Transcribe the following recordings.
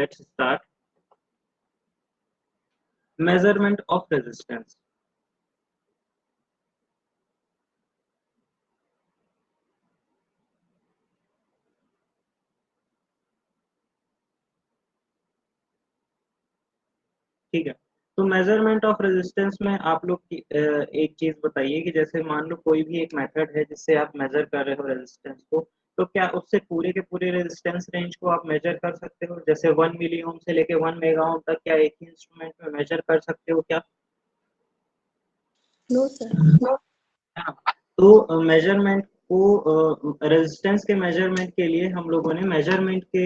let's start. Measurement of resistance. ठीक है, तो मेजरमेंट ऑफ रेजिस्टेंस में आप लोग एक चीज बताइए कि जैसे मान लो कोई भी एक मेथड है जिससे आप मेजर कर रहे हो रेजिस्टेंस को, तो क्या उससे पूरे के पूरे रेजिस्टेंस रेंज को आप मेजर कर सकते हो? जैसे 1 मिली ओम से लेके 1 मेगा ओम तक क्या एक ही इंस्ट्रूमेंट में मेजर कर सकते हो क्या? No sir. हाँ, तो मेजरमेंट को रेजिस्टेंस के मेजरमेंट के लिए हम लोगों ने मेजरमेंट के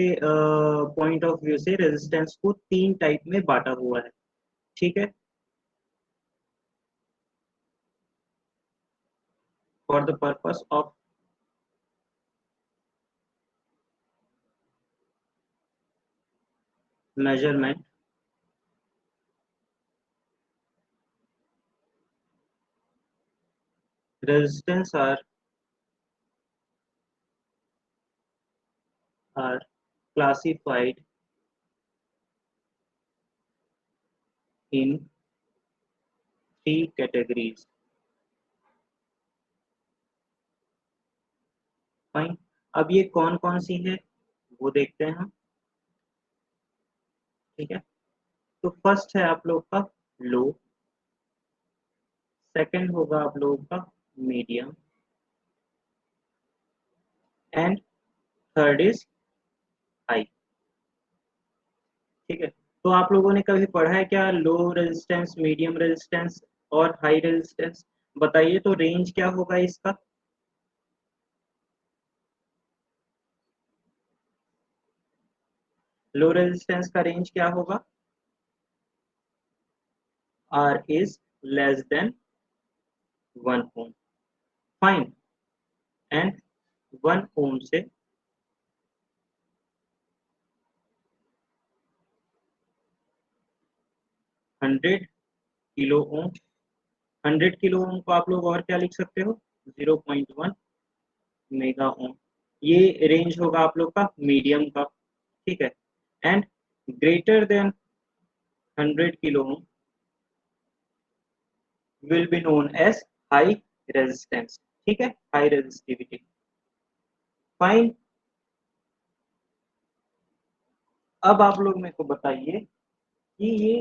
पॉइंट ऑफ व्यू से रेजिस्टेंस को 3 टाइप में बांटा हुआ है। ठीक है, for the purpose of measurement, resistance are classified in 3 categories. Fine, अब ये कौन कौन सी है वो देखते हैं हम। ठीक है, तो फर्स्ट है आप लोग का लो, सेकंड होगा आप लोगों का medium, and third is high. ठीक है, तो आप लोगों ने कभी पढ़ा है क्या लो रेजिस्टेंस, मीडियम रेजिस्टेंस और हाई रेजिस्टेंस? बताइए तो रेंज क्या होगा इसका? लो रेजिस्टेंस का रेंज क्या होगा? R is less than 1 ohm. Fine, and 1 ohm से 100 किलो ओम, 100 किलो ओम को आप लोग और क्या लिख सकते हो? 0.1 मेगा ओम। ये रेंज होगा आप लोग का मीडियम का। ठीक है, and greater than 100 kilo ohm will be known as high resistance. ठीक है, हाई रेजिस्टिविटी। फाइन, अब आप लोग मेरे को बताइए कि ये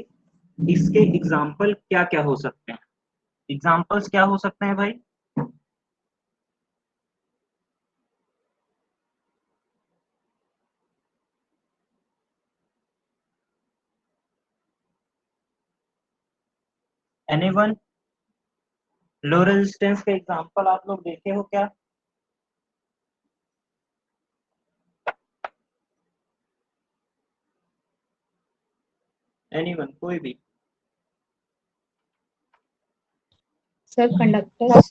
इसके एग्जाम्पल क्या क्या हो सकते हैं? एग्जाम्पल्स क्या हो सकते हैं भाई? एनीवन? लो रेजिस्टेंस का एग्जांपल आप लोग देखे हो क्या? एनीवन, कोई भी? Sir conductors.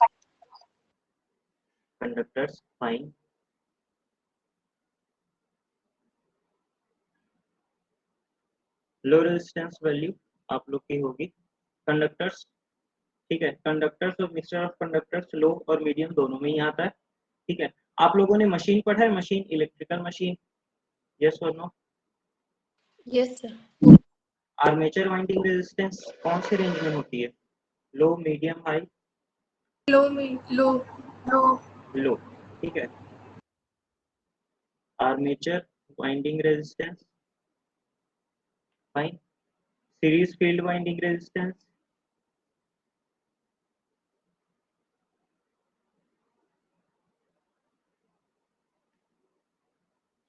Conductors, fine. Low resistance value आप लोग की होगी कंडक्टर्स। ठीक है, कंडक्टर्स और मिक्सचर ऑफ कंडक्टर्स लो और मीडियम दोनों में ही आता है। ठीक है, आप लोगों ने मशीन पढ़ा है, मशीन, इलेक्ट्रिकल मशीन? यस और no? Yes sir. Armature winding resistance कौन से रेंज में होती है? Low, medium, high? लो में लो। लो। ठीक है, armature winding resistance, fine. Series field winding resistance,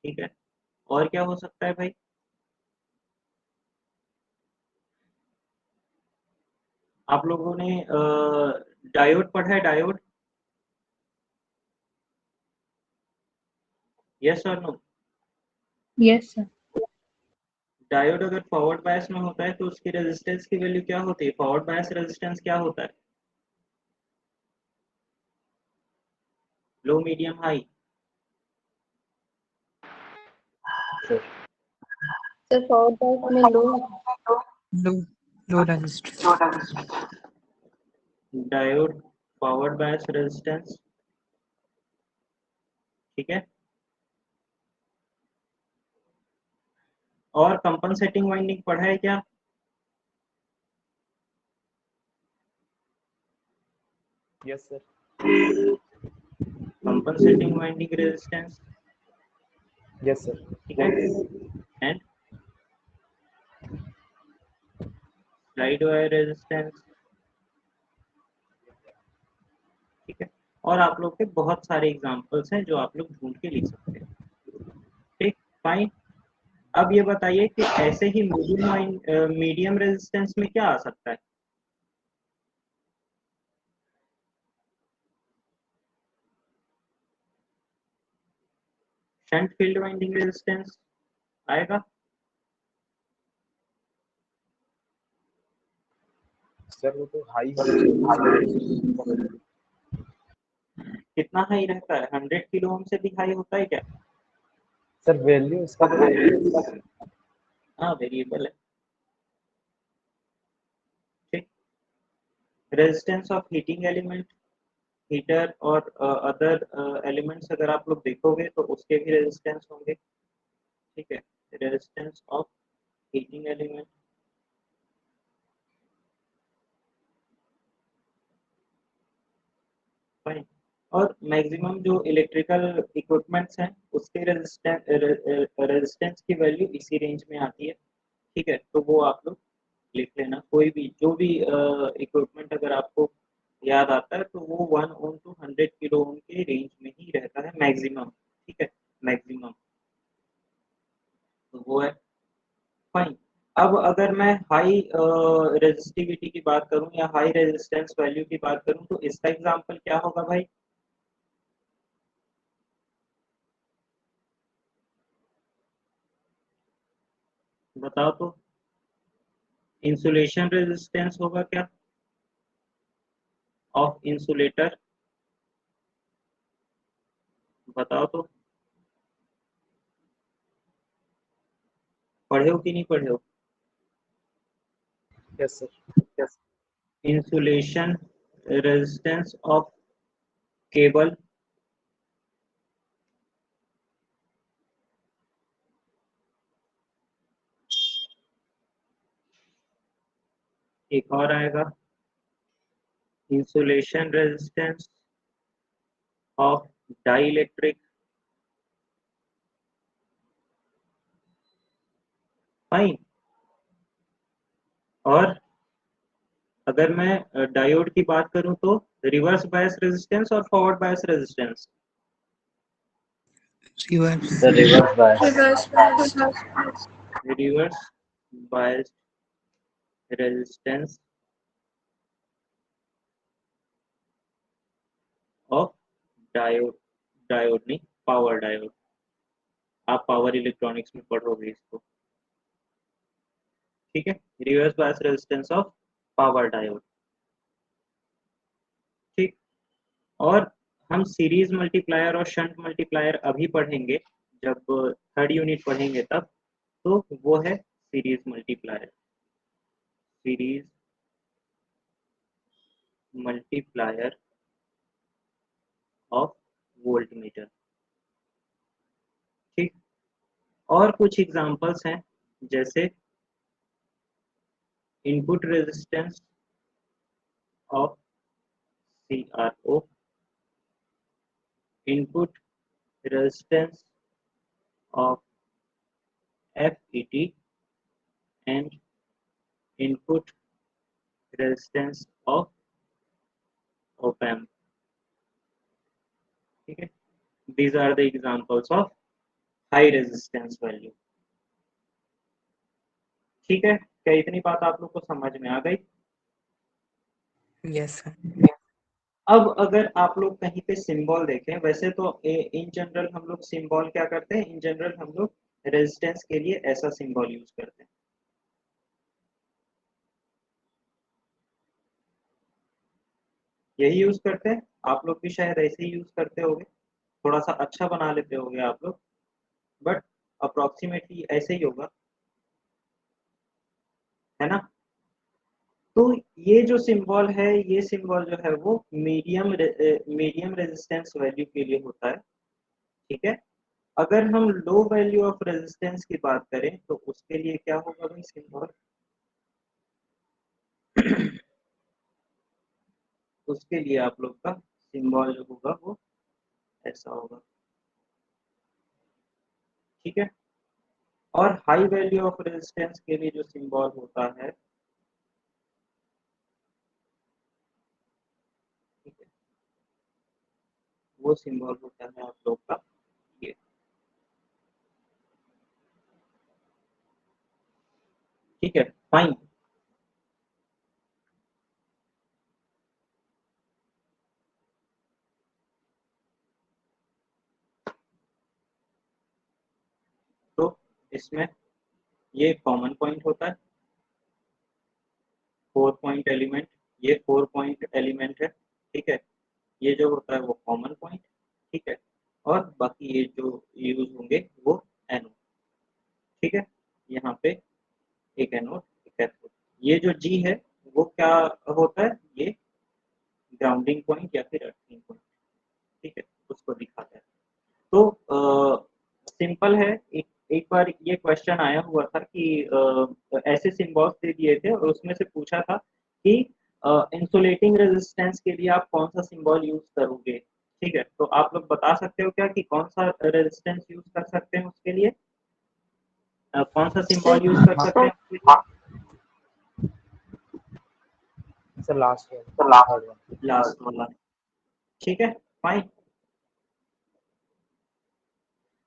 ठीक है। और क्या हो सकता है भाई? आप लोगों ने डायोड पढ़ा है, डायोड? यस और नो? Yes sir. डायोड अगर फॉरवर्ड बायस में होता है तो उसकी रेजिस्टेंस की वैल्यू क्या होती है? फॉरवर्ड बायस रेजिस्टेंस क्या होता है? Low, medium, high? Sir forward bias में low. Low low resistance. Diode forward bias resistance, ठीक है। और कंपनसेटिंग वाइंडिंग पढ़ा है क्या? Yes sir. Compensating winding resistance, yes sir. ठीक है, एंड स्लाइड वायर रेजिस्टेंस, ठीक है। और आप लोग के बहुत सारे एग्जांपल्स हैं जो आप लोग ढूंढ के लिख सकते हैं, ठीक, फाइन। अब ये बताइए कि ऐसे ही मीडियम रेजिस्टेंस में क्या आ सकता है? शंट फील्ड वाइंडिंग रेजिस्टेंस आएगा? सर वो तो हाई होना चाहिए। कितना हाई रहता है? 100 किलो ओम से भी हाई होता है क्या? सर वैल्यू इसका हाँ, वेरिएबल है, ठीक। Resistance of heating element, heater और अदर एलिमेंट्स अगर आप लोग देखोगे तो उसके भी रेजिस्टेंस होंगे, ठीक है। Resistance of heating element, fine. और मैक्सिमम जो इलेक्ट्रिकल इक्विपमेंट्स हैं उसके रेजिस्टेंस की वैल्यू इसी रेंज में आती है, ठीक है। तो वो आप लोग लिख लेना, कोई भी जो भी इक्विपमेंट अगर आपको याद आता है तो वो 1 ओम टू 100 किलो ओम के रेंज में ही रहता है मैक्सिमम, ठीक है, मैक्सिमम, तो वो है, फाइन। अब अगर मैं हाई रेजिस्टिविटी की बात करूं या हाई रेजिस्टेंस वैल्यू की बात करूं तो इसका एग्जांपल क्या होगा भाई? बताओ तो, इंसुलेशन रेजिस्टेंस होगा क्या ऑफ इंसुलेटर? बताओ तो, पढ़े हो कि नहीं पढ़े हो? Yes sir. Insulation resistance of cable, एक और आएगा insulation resistance of dielectric, fine. और अगर मैं डायोड की बात करूं तो रिवर्स बायस रेजिस्टेंस और forward bias resistance, Reverse. Sir reverse bias. Reverse bias. Reverse bias resistance of diode, diode नहीं, पावर डायोड, आप पावर इलेक्ट्रॉनिक्स में पढ़ोगे इसको, ठीक है। Reverse bias resistance of power diode, ठीक। और हम सीरीज मल्टीप्लायर और शंट मल्टीप्लायर अभी पढ़ेंगे, जब थर्ड यूनिट पढ़ेंगे तब, तो वो है series multiplier, series multiplier of voltmeter, ठीक। और कुछ एग्जांपल्स हैं, जैसे input resistance of CRO, input resistance of FET and input resistance of op amp, ठीक है। these are the examples of high resistance value, ठीक है। क्या इतनी बात आप लोग को समझ में आ गई? Yes, sir. अब अगर आप लोग कहीं पे सिंबल देखें, वैसे तो इन जनरल हम लोग सिंबल क्या करते हैं, इन जनरल हम लोग रेजिस्टेंस के लिए ऐसा सिंबल यूज करते हैं, यही यूज करते हैं। आप लोग भी शायद ऐसे ही यूज करते होंगे, थोड़ा सा अच्छा बना लेते होंगे आप लोग, बट अप्रोक्सीमेटली ऐसे ही होगा, है ना। तो ये जो सिंबल है, ये सिंबल जो है वो मीडियम रेजिस्टेंस वैल्यू के लिए होता है, ठीक है। अगर हम लो वैल्यू ऑफ रेजिस्टेंस की बात करें तो उसके लिए क्या होगा भाई सिंबल? उसके लिए आप लोग का सिंबल जो होगा वो ऐसा होगा, ठीक है। और हाई वैल्यू ऑफ रेजिस्टेंस के लिए जो सिंबल होता है, ठीक है, वो सिंबल होता है आप लोग का ये, ठीक है, फाइन। तो इसमें ये कॉमन पॉइंट होता है, 4 पॉइंट एलिमेंट, ये 4 पॉइंट एलिमेंट है, ठीक है। ये जो होता है वो कॉमन पॉइंट, ठीक है। और बाकी ये जो यूज होंगे वो एनोड, ठीक है। यहाँ पे एक एनोड एक कैथोड। ये जो जी है वो क्या होता है? ये ग्राउंडिंग पॉइंट या फिर अर्थिंग पॉइंट, ठीक है, उसको दिखाता है। तो सिंपल है। एक बार ये क्वेश्चन आया हुआ था कि ऐसे सिंबल्स दे दिए थे और उसमें से पूछा था कि इंसुलेटिंग रेजिस्टेंस के लिए आप कौन सा सिंबल यूज करोगे, ठीक है। तो आप लोग बता सकते हो क्या कि कौन सा रेजिस्टेंस यूज कर सकते हैं उसके लिए? कौन सा सिंबल यूज कर सकते हैं उसके लिए? सर लास्ट ईयर तो थर्ड वन। लास्ट वाला, ठीक है, फाइन।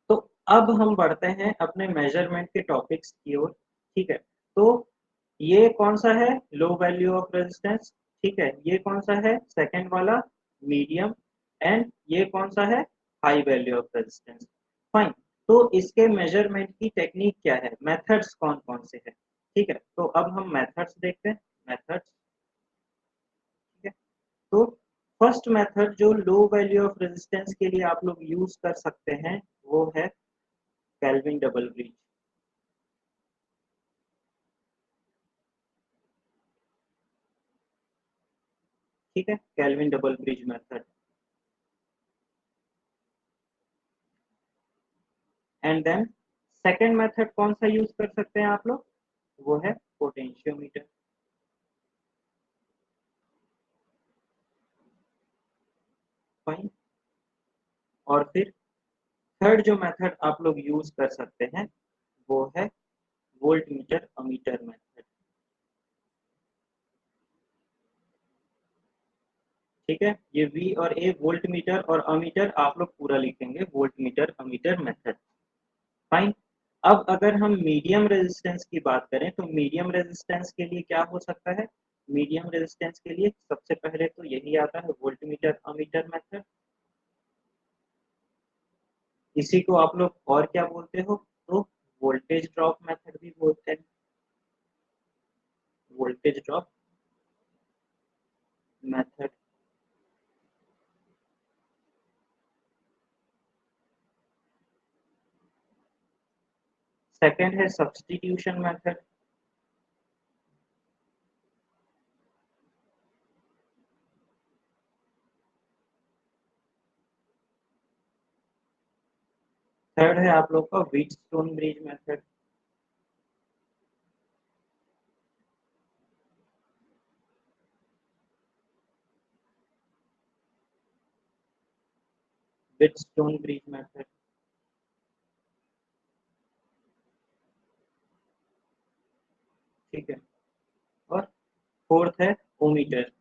तो अब हम बढ़ते हैं अपने मेजरमेंट के टॉपिक्स की ओर, ठीक है। तो ये कौन सा है? लो वैल्यू ऑफ रेजिस्टेंस, ठीक है। ये कौन सा है? सेकंड वाला, मीडियम। एंड ये कौन सा है? High value of resistance, fine. तो इसके मेजरमेंट की टेक्निक क्या है, मेथड्स कौन कौन से हैं, ठीक है। तो अब हम मेथड्स देखते हैं, मेथड्स, ठीक है। तो फर्स्ट मेथड जो लो वैल्यू ऑफ रेजिस्टेंस के लिए आप लोग यूज कर सकते हैं वो है केल्विन डबल ब्रिज, ठीक है, Kelvin double bridge method. And then second method कौन सा यूज कर सकते हैं आप लोग? वो है पोटेंशियोमीटर, फाइन। और फिर थर्ड जो मेथड आप लोग यूज कर सकते हैं वो है वोल्ट मीटर अमीटर मेथड, ठीक है। ये वी और ए वोल्ट मीटर और अमीटर आप लोग पूरा लिखेंगे, volt meter ammeter method, fine. अब अगर हम मीडियम रेजिस्टेंस की बात करें तो मीडियम रेजिस्टेंस के लिए क्या हो सकता है? मीडियम रेजिस्टेंस के लिए सबसे पहले तो यही आता है वोल्ट मीटर अमीटर मेथड। इसी को आप लोग और क्या बोलते हो? तो वोल्टेज ड्रॉप मेथड भी बोलते हैं, वोल्टेज ड्रॉप मेथड। सेकंड है सब्स्टिट्यूशन मेथड, थर्ड है आप लोग का Wheatstone bridge method, Wheatstone bridge method, ठीक है। और फोर्थ है ओमीटर,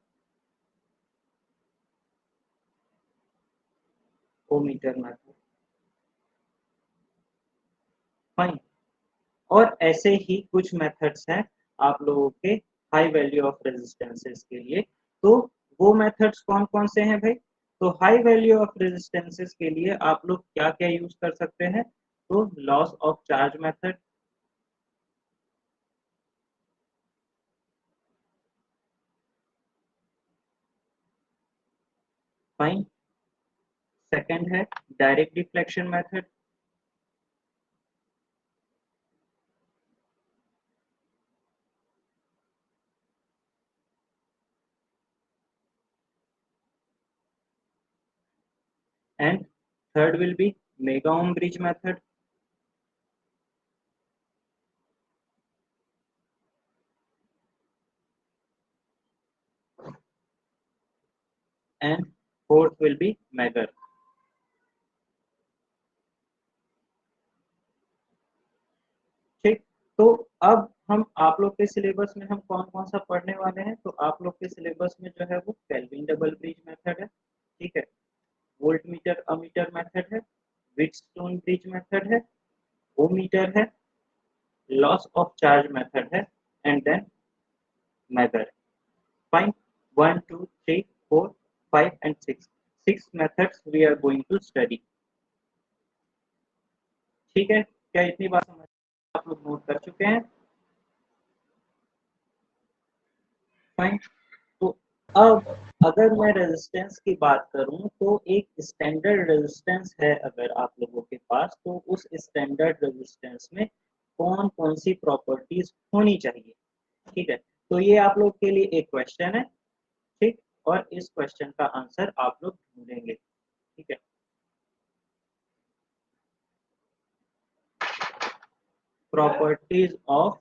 ओमीटर मेथड, फाइन। और ऐसे ही कुछ मेथड्स हैं आप लोगों के हाई वैल्यू ऑफ रेजिस्टेंसेस के लिए। तो वो मेथड्स कौन कौन से हैं भाई? तो हाई वैल्यू ऑफ रेजिस्टेंसेस के लिए आप लोग क्या क्या यूज कर सकते हैं? तो loss of charge method, fine. Second है direct deflection method, and third will be mega ohm bridge method, and fourth will be Megger. ठीक, तो अब हम आप लोग के सिलेबस में हम कौन कौन सा पढ़ने वाले हैं, तो आप लोग के सिलेबस में जो है वो केल्विन डबल ब्रिज मेथड है, ठीक है, वोल्ट मीटर अमीटर मेथड है, व्हीटस्टोन ब्रिज मेथड है, ओमीटर है, लॉस ऑफ चार्ज मेथड है, and then megger. Fine, 1 2 3 4 5 and 6 methods we are going to study. ठीक है, क्या इतनी बात समझ आप लोग नोट कर चुके हैं? फाइन, तो अब अगर मैं रेजिस्टेंस की बात करूं तो एक स्टैंडर्ड रेजिस्टेंस है अगर आप लोगों के पास, तो उस स्टैंडर्ड रेजिस्टेंस में कौन कौन सी प्रॉपर्टीज होनी चाहिए, ठीक है, तो ये आप लोग के लिए एक क्वेश्चन है, ठीक, और इस क्वेश्चन का आंसर आप लोग ढूंढेंगे, ठीक है. प्रॉपर्टीज ऑफ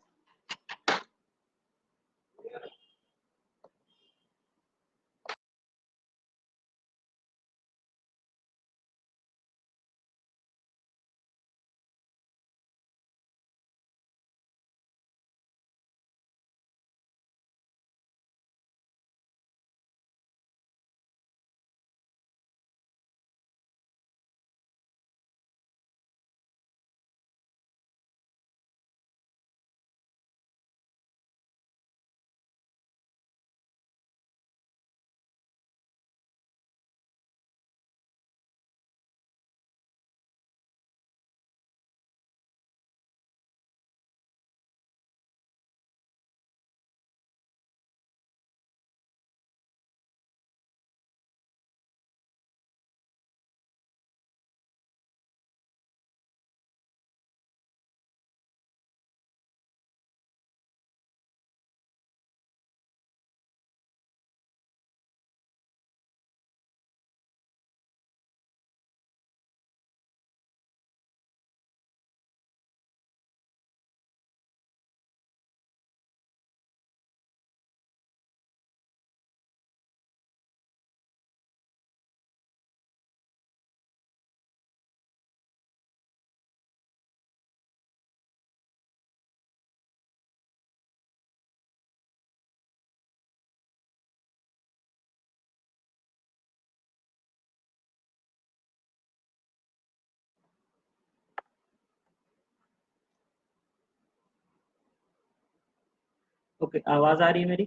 ओके, आवाज आ रही है मेरी?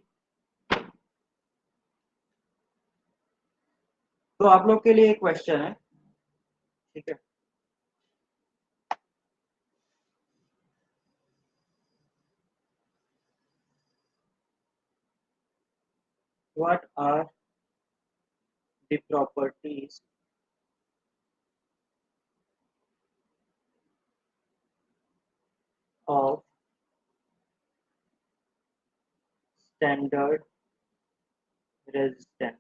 तो आप लोग के लिए एक क्वेश्चन है, ठीक है, what are the properties of standard resistance,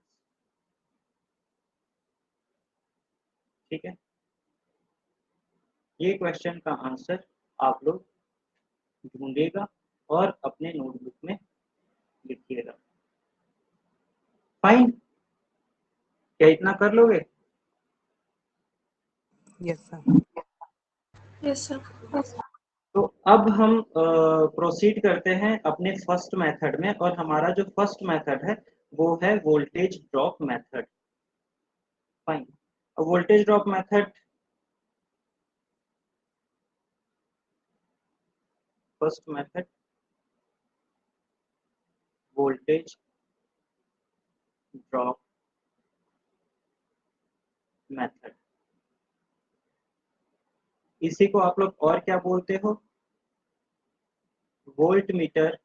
ठीक है, ये क्वेश्चन का आंसर आप लोग ढूंढेगा और अपने नोटबुक में लिखिएगा. फाइन, क्या इतना कर लोगे? Yes, sir. Yes, sir. तो अब हम प्रोसीड करते हैं अपने फर्स्ट मेथड में, और हमारा जो फर्स्ट मेथड है वो है voltage drop method. Fine, voltage drop method, first method voltage drop method, इसी को आप लोग और क्या बोलते हो? Volt meter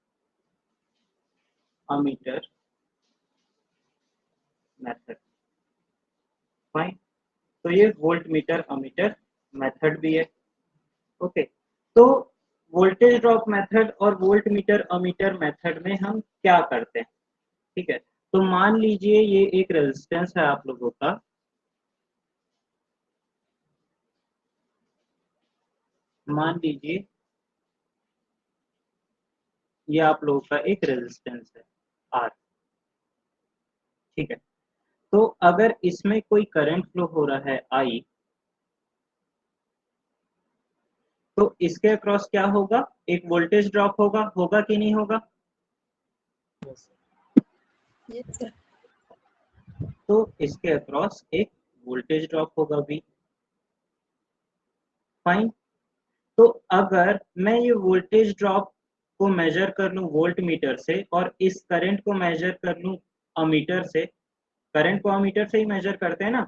ammeter method. Fine, तो ये वोल्ट मीटर अमीटर मेथड भी है. ओके, तो वोल्टेज ड्रॉप मेथड और वोल्ट मीटर अमीटर मेथड में हम क्या करते हैं, ठीक है, तो मान लीजिए ये एक रेजिस्टेंस है आप लोगों का, मान लीजिए ये आप लोगों का एक रेजिस्टेंस है आर, ठीक है। तो अगर इसमें कोई करंट फ्लो हो रहा है आई, तो इसके अक्रॉस क्या होगा, एक वोल्टेज ड्रॉप होगा कि नहीं होगा? Yes, sir. तो इसके अक्रॉस एक वोल्टेज ड्रॉप होगा वी। फाइन। तो अगर मैं ये वोल्टेज ड्रॉप को मेजर कर लूं वोल्ट मीटर से और इस करंट को मेजर कर लूं अमीटर से, करंट को अमीटर से ही मेजर करते हैं ना,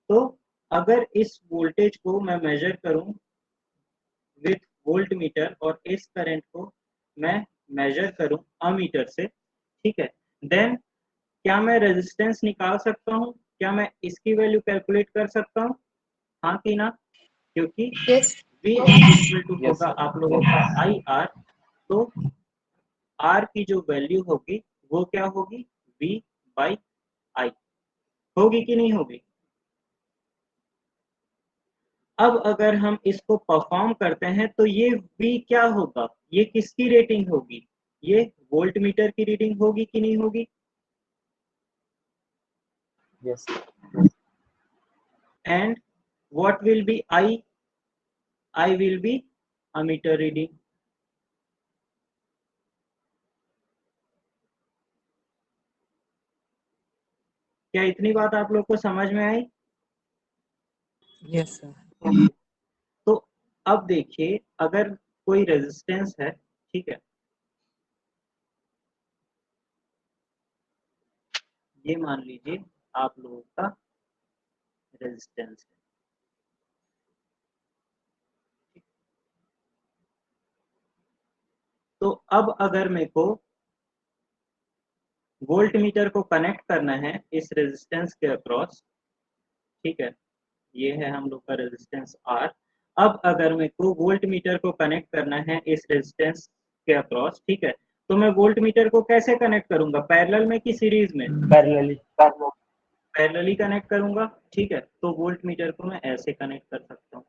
तो अगर इस वोल्टेज को मैं मेजर करूं विथ वोल्ट मीटर और इस करंट को मैं मेजर करूं अमीटर से, ठीक है, देन क्या मैं रेजिस्टेंस निकाल सकता हूं? क्या मैं इसकी वैल्यू कैलकुलेट कर सकता हूं? हाँ कि ना? क्योंकि Yes. V equal to Yes, होगा sir. आप लोगों का आई आर, तो आर की जो वैल्यू होगी वो क्या होगी, V बाई आई। होगी कि नहीं होगी? अब अगर हम इसको परफॉर्म करते हैं तो ये V क्या होगा, ये किसकी रेटिंग होगी, ये वोल्ट मीटर की रीडिंग होगी कि नहीं होगी? Yes. And what will be I? I will be ammeter reading. क्या इतनी बात आप लोग को समझ में आई? Yes, sir. तो अब देखिए, अगर कोई रेजिस्टेंस है, ठीक है, ये मान लीजिए आप लोगों का रेजिस्टेंस है, तो अब अगर मेरे को वोल्ट मीटर को कनेक्ट करना है इस रेजिस्टेंस के अक्रॉस, ठीक है, ये है हम लोग का रेजिस्टेंस आर। अब अगर मेरे को वोल्ट मीटर को कनेक्ट करना है इस रेजिस्टेंस के अक्रॉस, ठीक है, तो मैं वोल्ट मीटर को कैसे कनेक्ट करूंगा, पैरेलल में कि सीरीज में? Parallelly. पैरेलली कनेक्ट करूंगा, ठीक है। तो वोल्ट मीटर को मैं ऐसे कनेक्ट कर सकता हूँ।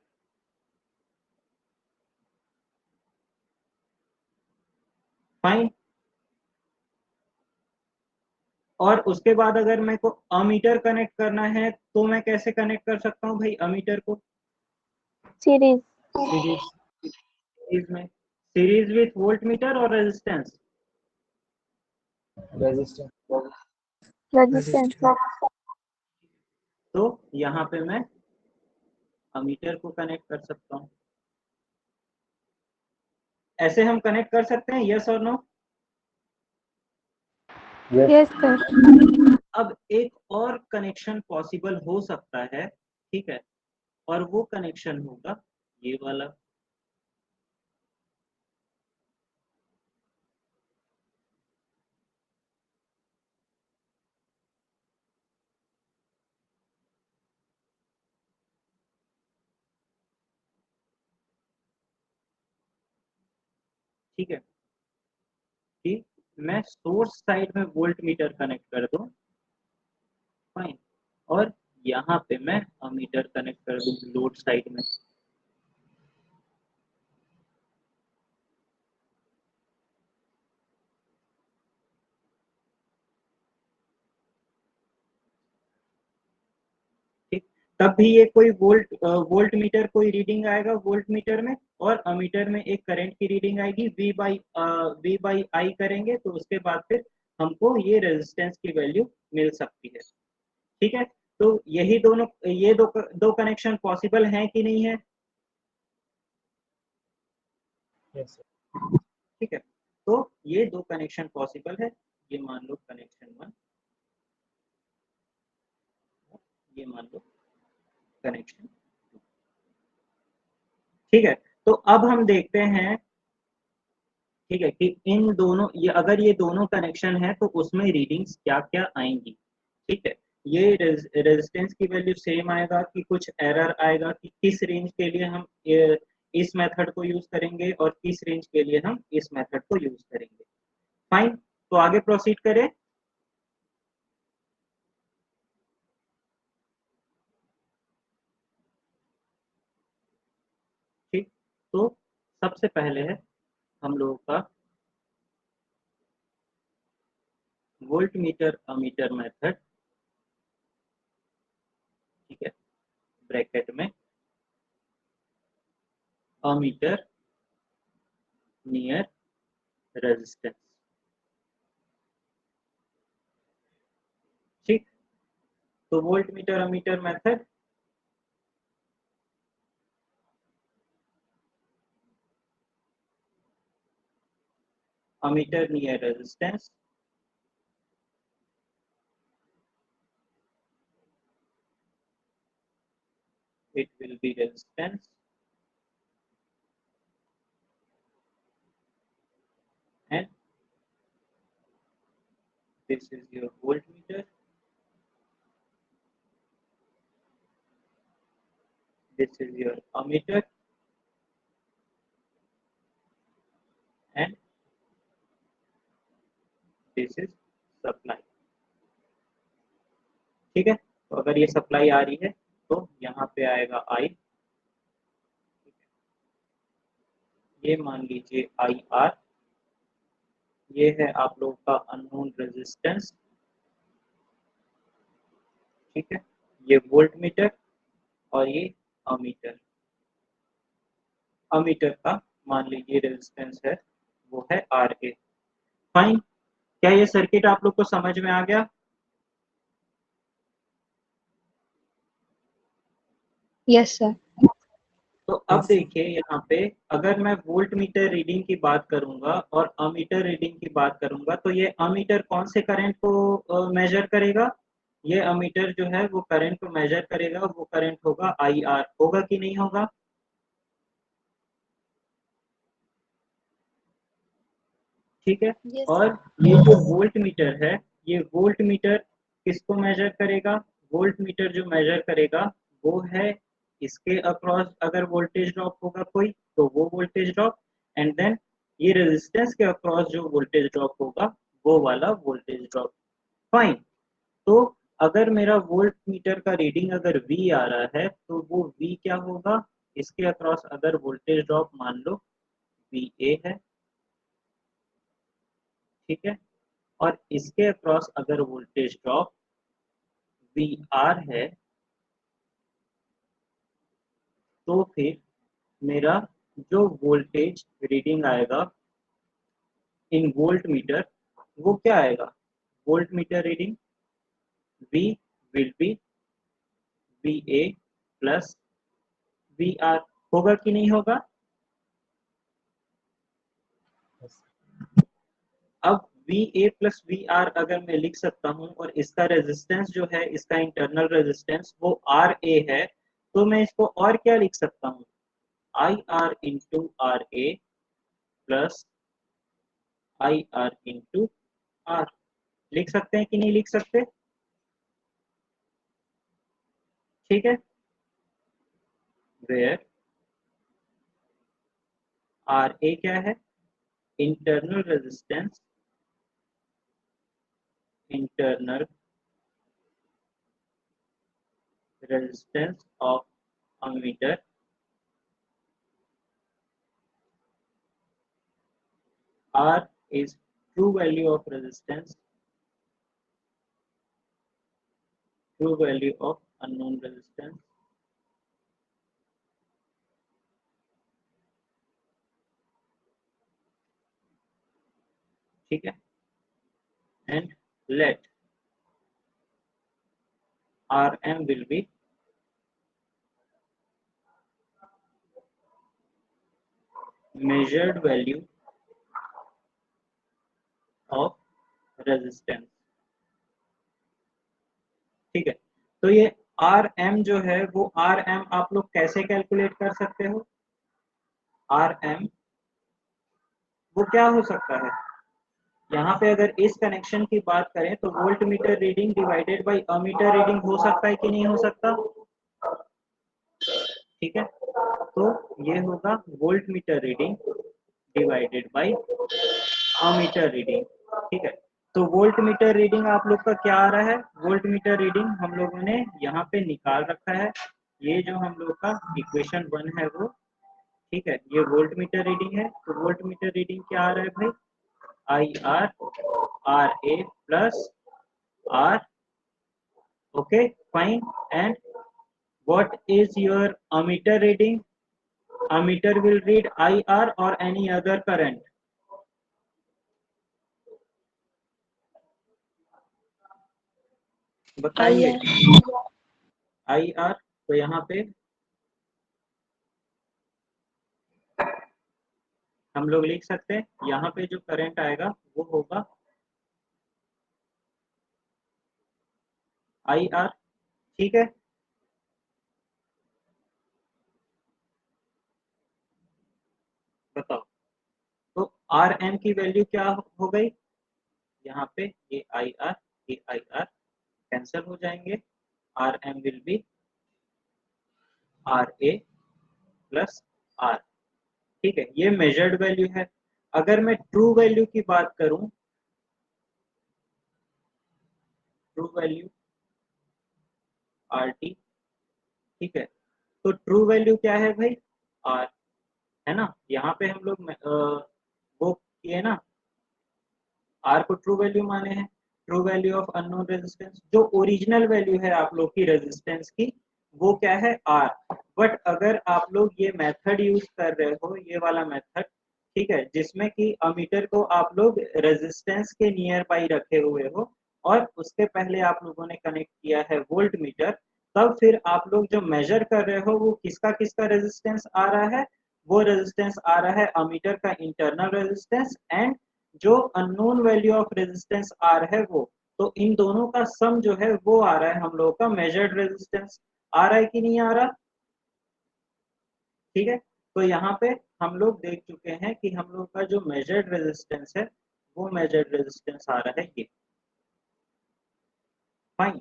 फाइन। और उसके बाद अगर मेरे को अमीटर कनेक्ट करना है तो मैं कैसे कनेक्ट कर सकता हूँ भाई अमीटर को? Series. Series. सीरीज में, सीरीज विथ वोल्ट मीटर और रेजिस्टेंस। Resistance. Resistance. तो यहाँ पे मैं अमीटर को कनेक्ट कर सकता हूँ। ऐसे हम कनेक्ट कर सकते हैं, यस और नो? Yes. Yes, sir. अब एक और कनेक्शन पॉसिबल हो सकता है, ठीक है, और वो कनेक्शन होगा ये वाला। ठीक है, कि मैं सोर्स साइड में वोल्ट मीटर कनेक्ट कर दूं, फाइन, और यहाँ पे मैं अमीटर कनेक्ट कर दूं लोड साइड में। ठीक, तब भी ये कोई वोल्ट मीटर कोई रीडिंग आएगा वोल्ट मीटर में, और अमीटर में एक करंट की रीडिंग आएगी वी बाई आई करेंगे तो उसके बाद फिर हमको ये रेजिस्टेंस की वैल्यू मिल सकती है। ठीक है, तो यही दोनों, ये दो कनेक्शन पॉसिबल हैं कि नहीं है? Yes, sir. ठीक है, तो ये दो कनेक्शन पॉसिबल है, ये मान लो कनेक्शन वन, ये मान लो कनेक्शन। ठीक है, तो अब हम देखते हैं, ठीक है, कि इन दोनों, ये अगर ये दोनों कनेक्शन है तो उसमें रीडिंग्स क्या क्या आएंगी। ठीक है, ये रेजिस्टेंस की वैल्यू सेम आएगा कि कुछ एरर आएगा, कि किस रेंज के लिए हम इस मेथड को यूज करेंगे और किस रेंज के लिए हम इस मेथड को यूज करेंगे। फाइन, तो आगे प्रोसीड करें। ठीक, तो सबसे पहले है हम लोगों का वोल्ट मीटर अमीटर मेथड, ठीक है, ब्रैकेट में अमीटर नियर रेजिस्टेंस, ठीक। तो volt meter ammeter method, ammeter near resistance, it will be resistance and this is your voltmeter, this is your ammeter and this is supply, ठीक है। तो अगर ये सप्लाई आ रही है तो यहाँ पे आएगा I, ये मान लीजिए IR, ये है आप लोगों का अननोन रेजिस्टेंस, ठीक है, ये वोल्ट मीटर और ये अमीटर, अमीटर का मान लीजिए रेजिस्टेंस है वो है RA। फाइन, क्या ये सर्किट आप लोग को समझ में आ गया? Yes sir. तो अब देखिए यहाँ पे अगर मैं वोल्ट मीटर रीडिंग की बात करूंगा और अमीटर रीडिंग की बात करूंगा, तो ये अमीटर कौन से करंट को मेजर करेगा? ये अमीटर जो है वो करंट को मेजर करेगा, वो करंट होगा IR, होगा कि नहीं होगा? ठीक है। Yes, और ये जो वोल्ट मीटर है, ये वोल्ट मीटर किसको मेजर करेगा? वोल्ट मीटर जो मेजर करेगा वो है इसके अक्रॉस अगर वोल्टेज ड्रॉप होगा कोई तो वो वोल्टेज ड्रॉप, एंड देन ये रेजिस्टेंस के अक्रॉस जो वोल्टेज ड्रॉप होगा वो वाला वोल्टेज ड्रॉप। फाइन, तो अगर मेरा वोल्ट मीटर का रीडिंग अगर V आ रहा है तो वो V क्या होगा? इसके अक्रॉस अगर वोल्टेज ड्रॉप मान लो VA है, ठीक है, और इसके अक्रॉस अगर वोल्टेज ड्रॉप VR है, तो फिर मेरा जो वोल्टेज रीडिंग आएगा इन वोल्ट मीटर वो क्या आएगा? Volt meter reading V will be VA plus VR, होगा कि नहीं होगा? अब VA प्लस VR अगर मैं लिख सकता हूं और इसका रेजिस्टेंस जो है, इसका इंटरनल रेजिस्टेंस वो RA है, तो मैं इसको और क्या लिख सकता हूं? IR into RA plus IR into R, लिख सकते हैं कि नहीं लिख सकते? ठीक है, वेयर RA क्या है? Internal resistance, internal resistance of ammeter, R is true value of resistance, true value of unknown resistance, ठीक है, and let Rm will be measured value of resistance, ठीक है। तो ये Rm जो है वो Rm आप लोग कैसे कैलकुलेट कर सकते हो? Rm वो क्या हो सकता है? यहाँ पे अगर इस कनेक्शन की बात करें तो volt meter reading divided by ammeter reading हो सकता है कि नहीं हो सकता? ठीक है, तो ये होगा volt meter reading divided by ammeter reading, ठीक है। तो वोल्ट मीटर रीडिंग आप लोग का क्या आ रहा है? वोल्ट मीटर रीडिंग हम लोगों ने यहाँ पे निकाल रखा है, ये जो हम लोग का इक्वेशन 1 है वो, ठीक है, ये वोल्ट मीटर रीडिंग है, तो वोल्ट मीटर रीडिंग क्या आ रहा है भाई, IR RA plus R, okay, fine. And what is your ammeter reading? Ammeter will read IR or any other current. बताइए। IR, तो यहाँ पे हम लोग लिख सकते हैं, यहाँ पे जो करंट आएगा वो होगा IR, ठीक है। बताओ, तो RM की वैल्यू क्या हो गई, यहाँ पे ये IR कैंसिल हो जाएंगे, RM will be RA plus R, ठीक है। ये मेजर्ड वैल्यू है। अगर मैं ट्रू वैल्यू की बात करूं, ट्रू वैल्यू RT, ठीक है, तो ट्रू वैल्यू क्या है भाई, R, है ना। यहाँ पे हम लोग वो किए ना, R को ट्रू वैल्यू माने हैं, true value of unknown resistance, जो ओरिजिनल वैल्यू है आप लोग की रेजिस्टेंस की, वो क्या है, R। बट अगर आप लोग ये मेथड यूज कर रहे हो, ये वाला मेथड, ठीक है, जिसमें कि अमीटर को आप लोग रेजिस्टेंस के नियर बाई रखे हुए हो और उसके पहले आप लोगों ने कनेक्ट किया है वोल्ट मीटर, तब फिर आप लोग जो मेजर कर रहे हो वो किसका किसका रेजिस्टेंस आ रहा है, वो रेजिस्टेंस आ रहा है अमीटर का इंटरनल रेजिस्टेंस एंड जो unknown value of resistance are है वो, तो इन दोनों का सम जो है वो आ रहा है हम लोगों का मेजर्ड रेजिस्टेंस। आ रहा है कि नहीं आ रहा, ठीक है। तो यहाँ पे हम लोग देख चुके हैं कि हम लोग का जो मेजर्ड रेजिस्टेंस है वो मेजर्ड रेजिस्टेंस आ रहा है ये, फाइन।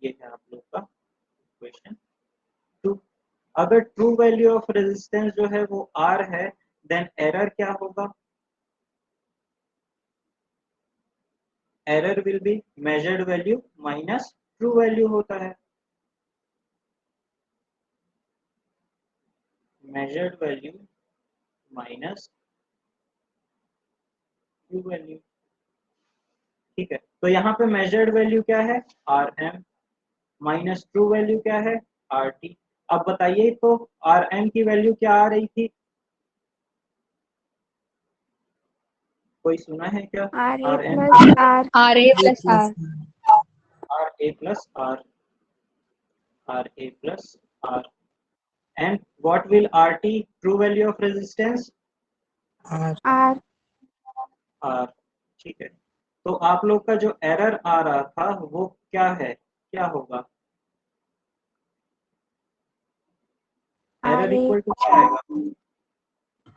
ये है आप लोग का क्वेश्चन 2। अगर ट्रू वैल्यू ऑफ रेजिस्टेंस जो है वो आर है, देन एरर क्या होगा, error will be measured value minus true value होता है, measured value minus true value, ठीक है। तो यहाँ पे मेजर्ड वैल्यू क्या है, R M, minus true value क्या है, आर टी। अब बताइए, तो आर एम की वैल्यू क्या आ रही थी, कोई सुना है क्या, R M, R A plus R, R A plus R, R A plus R, and what will R T, true value of resistance R R R, ठीक है। तो आप लोग का जो एरर आ रहा था वो क्या है, क्या होगा, error R A equal to क्या आएगा,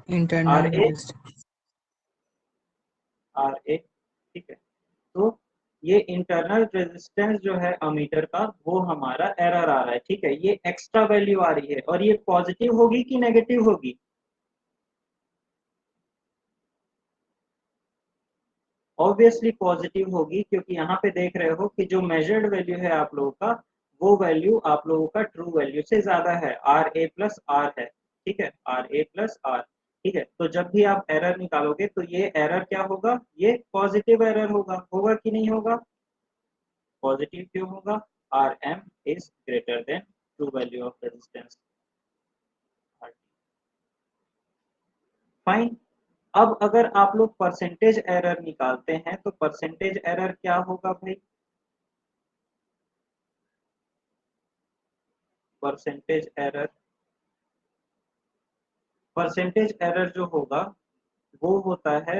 internal R A, resistance. R A, ठीक है। तो ये इंटरनल रेजिस्टेंस जो है अमीटर का वो हमारा एरर आ रहा है, ठीक है। ये एक्स्ट्रा वैल्यू आ रही है और ये पॉजिटिव होगी कि नेगेटिव होगी, ऑब्वियसली पॉजिटिव होगी, क्योंकि यहाँ पे देख रहे हो कि जो मेजर्ड वैल्यू है आप लोगों का, वो वैल्यू आप लोगों का ट्रू वैल्यू से ज्यादा है, आर ए प्लस आर है, ठीक है, आर ए प्लस आर, ठीक है। तो जब भी आप एरर निकालोगे तो ये एरर क्या होगा, ये पॉजिटिव एरर होगा, होगा कि नहीं होगा, पॉजिटिव क्यों होगा, R M is greater than true value of resistance, fine. अब अगर आप लोग परसेंटेज एरर निकालते हैं तो परसेंटेज एरर क्या होगा भाई, परसेंटेज एरर, परसेंटेज एरर जो होगा वो होता है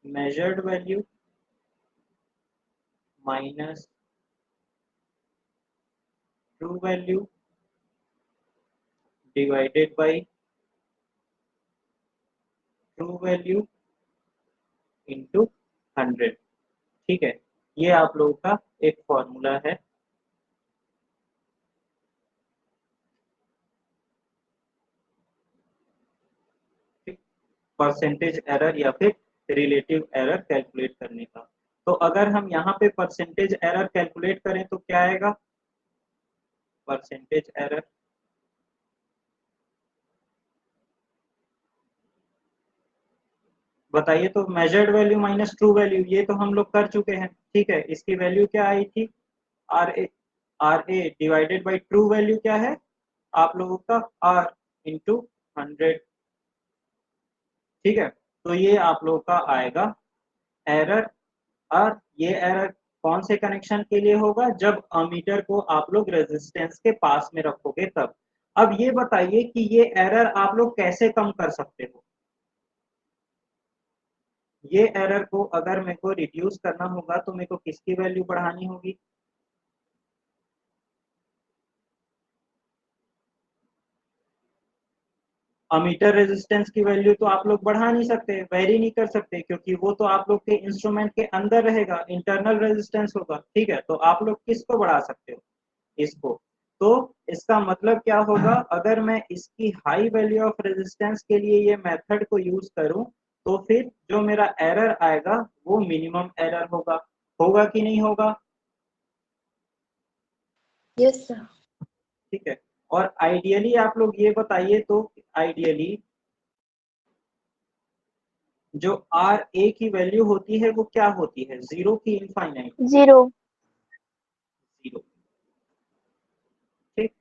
measured value minus true value divided by true value into 100, ठीक है। ये आप लोगों का एक फॉर्मूला है, परसेंटेज एरर या फिर रिलेटिव एरर कैलकुलेट करने का। तो अगर हम यहाँ पे परसेंटेज एरर कैलकुलेट करें तो क्या आएगा, परसेंटेज एरर बताइए तो, measured value minus true value, ये तो हम लोग कर चुके हैं, ठीक है। इसकी वैल्यू क्या आई थी, R A divided by true value क्या है आप लोगों का, आर इंटू 100, ठीक है। तो ये आप लोगों का आएगा एरर। और ये एरर कौन से कनेक्शन के लिए होगा, जब अमीटर को आप लोग रेजिस्टेंस के पास में रखोगे तब। अब ये बताइए कि ये एरर आप लोग कैसे कम कर सकते हो। ये एरर को अगर मेरे को रिड्यूस करना होगा तो मेरे को किसकी वैल्यू बढ़ानी होगी, अमीटर रेजिस्टेंस की वैल्यू तो आप लोग बढ़ा नहीं सकते, वेरी नहीं कर सकते, क्योंकि वो तो आप लोग के इंस्ट्रूमेंट के अंदर रहेगा, इंटरनल रेजिस्टेंस होगा, ठीक है। तो आप लोग किसको बढ़ा सकते हो, इसको। तो इसका मतलब क्या होगा, अगर मैं इसकी हाई वैल्यू ऑफ रेजिस्टेंस के लिए ये मेथड को यूज करूं, तो फिर जो मेरा एरर आएगा वो मिनिमम एरर होगा। होगा कि नहीं होगा, यस सर। ठीक है। और आइडियली आप लोग ये बताइए तो, आइडियली जो आर ए की वैल्यू होती है वो क्या होती है, जीरो की इनफाइनाइट, 0। जीरो, ठीक।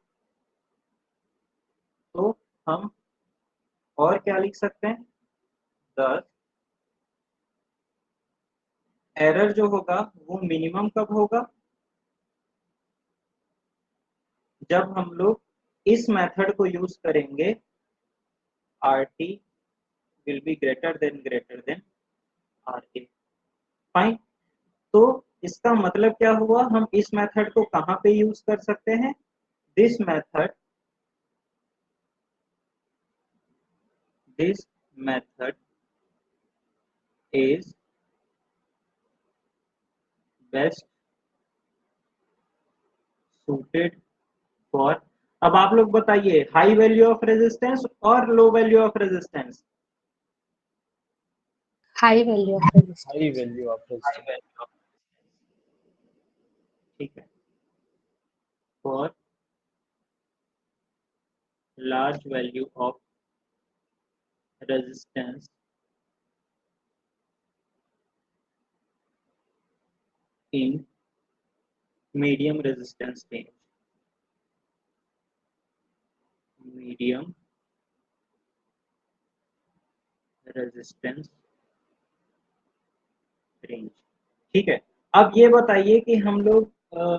तो हम और क्या लिख सकते हैं, 10। एरर जो होगा वो मिनिमम कब होगा, जब हम लोग इस मेथड को यूज करेंगे, R T will be greater than R A, fine. तो इसका मतलब क्या हुआ, हम इस मेथड को कहां पे यूज कर सकते हैं, this method, this method is best suited for. अब आप लोग बताइए, हाई वैल्यू ऑफ रेजिस्टेंस और low value of resistance, high value of resistance. High value of high resistance. Value of, ठीक है, for large value of resistance in medium resistance range, medium resistance range, ठीक है। अब ये बताइए कि हम लोग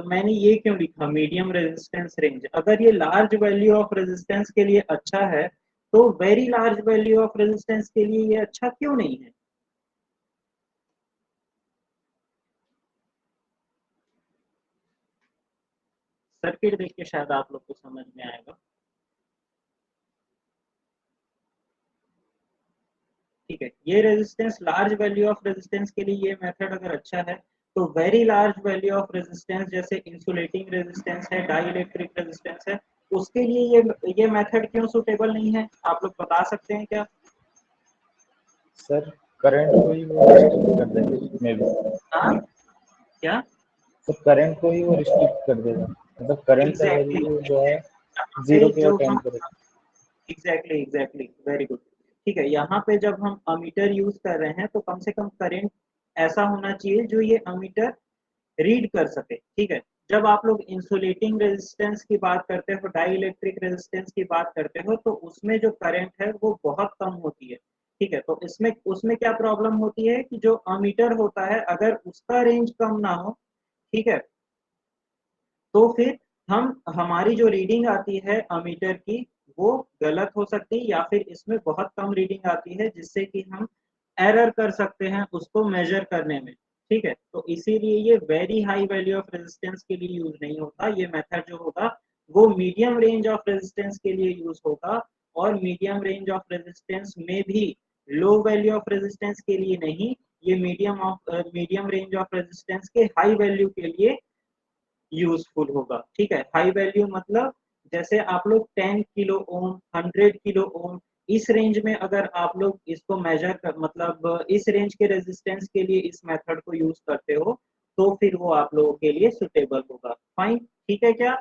मैंने ये क्यों लिखा मीडियम रेजिस्टेंस रेंज, अगर ये लार्ज वैल्यू ऑफ रेजिस्टेंस के लिए अच्छा है तो very large value of resistance के लिए ये अच्छा क्यों नहीं है। सर्किट देख के शायद आप लोग को समझ में आएगा, ठीक है। ये resistance, large value of resistance के लिए ये मेथड अगर अच्छा है, तो very large value of resistance जैसे इंसुलेटिंग रेजिस्टेंस है, डाई इलेक्ट्रिक रेजिस्टेंस है, उसके लिए ये मेथड क्यों सुटेबल नहीं है, आप लोग बता सकते हैं क्या। सर करंट को ही वो रिस्ट्रिक्ट कर देगा इसमें भी। हाँ, क्या, सर करंट को ही वो रिस्ट्रिक्ट कर देगा, मतलब करंट का एग्जैक्टली वैल्यू जो है यहाँ पे 0 पे जो हम, अटेंड करेगा। एग्जैक्टली वेरी गुड, ठीक है। यहाँ पे जब हम अमीटर यूज कर रहे हैं तो कम से कम करंट ऐसा होना चाहिए जो ये अमीटर रीड कर सके, ठीक है। जब आप लोग इंसुलेटिंग रेजिस्टेंस की बात करते हो, डाई इलेक्ट्रिक रेजिस्टेंस की बात करते हो, तो उसमें जो करंट है वो बहुत कम होती है, ठीक है। तो इसमें उसमें क्या प्रॉब्लम होती है कि जो अमीटर होता है अगर उसका रेंज कम ना हो, ठीक है, तो फिर हम, हमारी जो रीडिंग आती है अमीटर की वो गलत हो सकती है, या फिर इसमें बहुत कम रीडिंग आती है जिससे कि हम एरर कर सकते हैं उसको मेजर करने में, ठीक है। तो इसीलिए ये very high value of resistance के लिए यूज नहीं होता, ये मेथड जो होगा वो मीडियम रेंज ऑफ रेजिस्टेंस के लिए यूज होगा, और मीडियम रेंज ऑफ रेजिस्टेंस में भी लो वैल्यू ऑफ रेजिस्टेंस के लिए नहीं, ये मीडियम रेंज ऑफ रेजिस्टेंस के हाई वैल्यू के लिए यूजफुल होगा, ठीक है। हाई वैल्यू मतलब जैसे आप लोग 10 किलो ओम, 100 किलो ओम, इस रेंज में अगर आप लोग इसको मेजर कर, मतलब इस रेंज के रेजिस्टेंस के लिए इस मेथड को यूज करते हो, तो फिर वो आप लोगों के लिए सुटेबल होगा, फाइन, ठीक है क्या।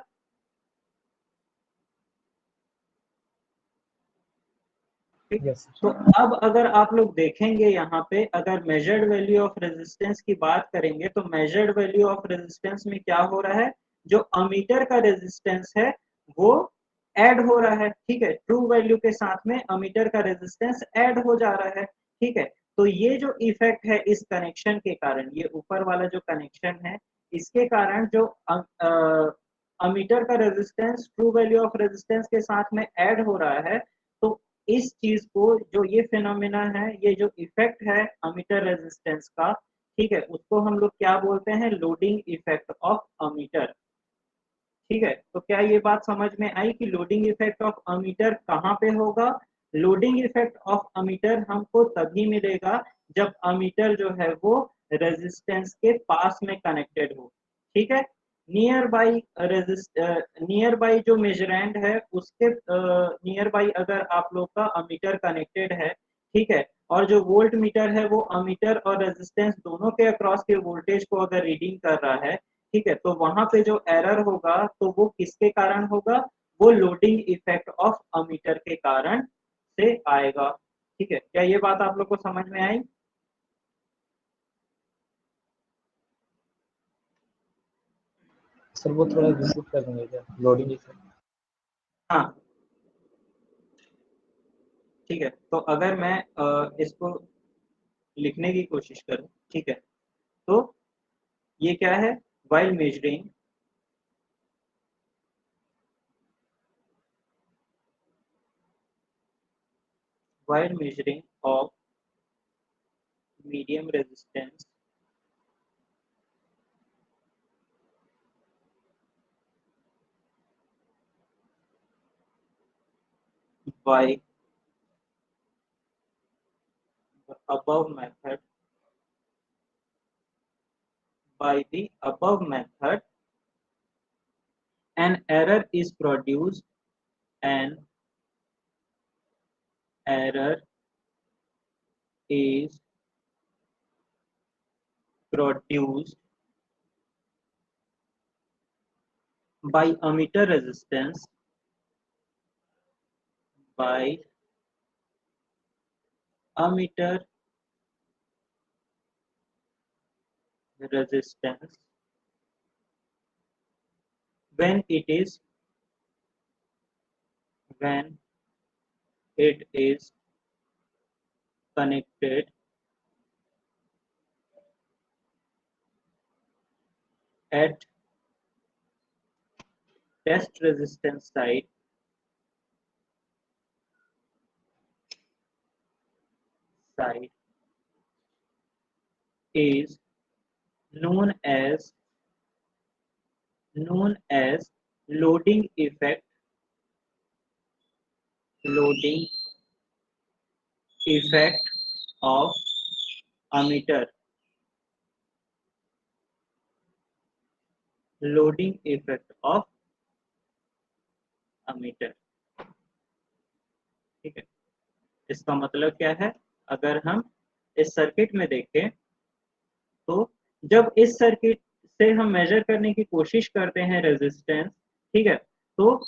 ठीक। यस तो अब अगर आप लोग देखेंगे यहाँ पे, अगर मेजर्ड वैल्यू ऑफ रेजिस्टेंस की बात करेंगे तो मेजर्ड वैल्यू ऑफ रेजिस्टेंस में क्या हो रहा है, जो अमीटर का रेजिस्टेंस है वो ऐड हो रहा है, ठीक है। ट्रू वैल्यू के साथ में अमीटर का रेजिस्टेंस ऐड हो जा रहा है, ठीक है। तो ये जो इफेक्ट है इस कनेक्शन के कारण, ये ऊपर वाला जो कनेक्शन है इसके कारण जो अमीटर का resistance true value of resistance के साथ में ऐड हो रहा है, तो इस चीज को, जो ये फिनोमिना है, ये जो इफेक्ट है अमीटर रेजिस्टेंस का, ठीक है, उसको हम लोग क्या बोलते हैं, लोडिंग इफेक्ट ऑफ अमीटर, ठीक है। तो क्या ये बात समझ में आई कि लोडिंग इफेक्ट ऑफ अमीटर कहाँ पे होगा। लोडिंग इफेक्ट ऑफ अमीटर हमको तभी मिलेगा जब अमीटर जो है वो रेजिस्टेंस के पास में कनेक्टेड हो, ठीक है। नियर बाई जो मेजरेंड है उसके नियर बाई अगर आप लोग का अमीटर कनेक्टेड है, ठीक है, और जो वोल्ट मीटर है वो अमीटर और रेजिस्टेंस दोनों के अक्रॉस के वोल्टेज को अगर रीडिंग कर रहा है, ठीक है, तो वहां पे जो एरर होगा तो वो किसके कारण होगा, वो लोडिंग इफेक्ट ऑफ अमीटर के कारण से आएगा, ठीक है। क्या ये बात आप लोग को समझ में आई। सर वो थोड़ा रिपीट कर देंगे क्या, लोडिंग इफेक्ट। हाँ ठीक है, तो अगर मैं इसको लिखने की कोशिश करूं, ठीक है, तो ये क्या है, while measuring of medium resistance by the above method, an error is produced, an error is produced by ammeter resistance, by ammeter resistance when it is connected at test resistance side is known as loading effect of ammeter, loading effect of ammeter, ठीक है। इसका मतलब क्या है, अगर हम इस circuit में देखें तो जब इस सर्किट से हम मेजर करने की कोशिश करते हैं रेजिस्टेंस, ठीक है, तो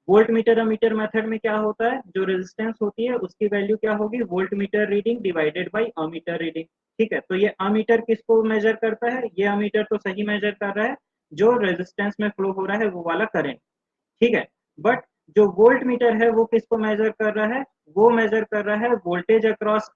वोल्ट मीटर अमीटर मेथड में क्या होता है, जो रेजिस्टेंस होती है उसकी वैल्यू क्या होगी, volt meter reading divided by ammeter reading, ठीक है। तो ये अमीटर किसको मेजर करता है, ये अमीटर तो सही मेजर कर रहा है जो रेजिस्टेंस में फ्लो हो रहा है वो वाला करंट, ठीक है। बट जो वोल्ट मीटर है वो किसको मेजर कर रहा है, वो मेजर कर रहा है voltage across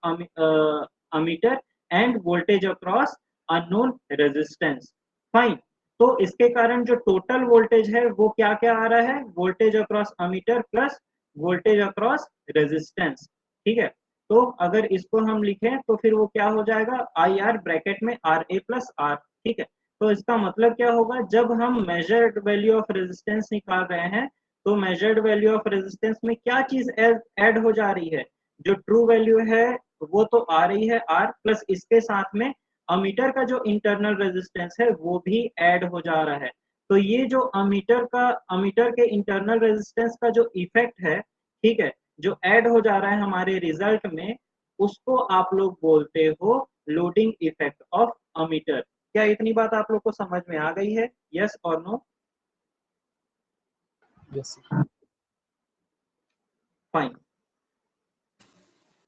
ammeter end voltage across unknown resistance, fine. तो इसके कारण जो टोटल वोल्टेज है वो क्या क्या आ रहा है, voltage across ammeter plus voltage across resistance, ठीक है। तो अगर इसको हम लिखें तो फिर वो क्या हो जाएगा, आई आर ब्रैकेट में आर ए प्लस आर, ठीक है। तो इसका मतलब क्या होगा, जब हम मेजर्ड वैल्यू ऑफ रेजिस्टेंस निकाल रहे हैं तो मेजर्ड वैल्यू ऑफ रेजिस्टेंस में क्या चीज ऐड हो जा रही है, जो ट्रू वैल्यू है वो तो आ रही है आर, प्लस इसके साथ में अमीटर का जो इंटरनल रेजिस्टेंस है वो भी ऐड हो जा रहा है। तो ये जो अमीटर के इंटरनल रेजिस्टेंस का जो इफेक्ट है, ठीक है, जो ऐड हो जा रहा है हमारे रिजल्ट में, उसको आप लोग बोलते हो लोडिंग इफेक्ट ऑफ अमीटर। क्या इतनी बात आप लोग को समझ में आ गई है, यस और नो। Yes sir. फाइन।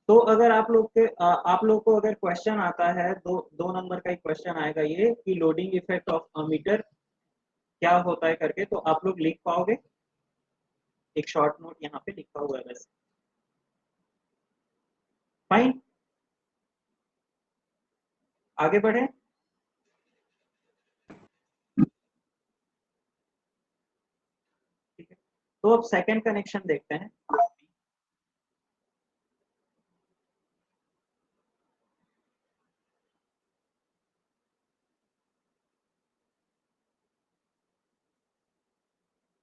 तो अगर आप लोग के आप लोग को अगर क्वेश्चन आता है, दो नंबर का एक क्वेश्चन आएगा ये कि लोडिंग इफेक्ट ऑफ अमीटर क्या होता है करके, तो आप लोग लिख पाओगे? एक शॉर्ट नोट यहाँ पे लिखा हुआ है बस। फाइन, आगे बढ़े। ठीक है, तो अब सेकंड कनेक्शन देखते हैं।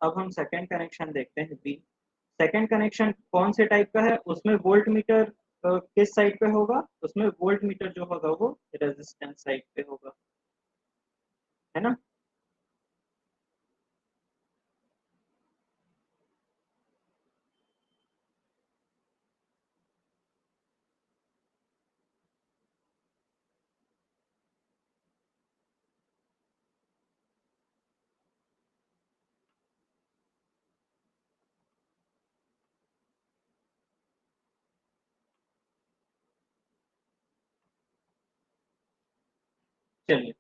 अब हम सेकंड कनेक्शन देखते हैं बी। सेकंड कनेक्शन कौन से टाइप का है? उसमें वोल्ट मीटर किस साइड पे होगा? उसमें वोल्ट मीटर जो होगा वो रेजिस्टेंस साइड पे होगा, है ना? चलिए,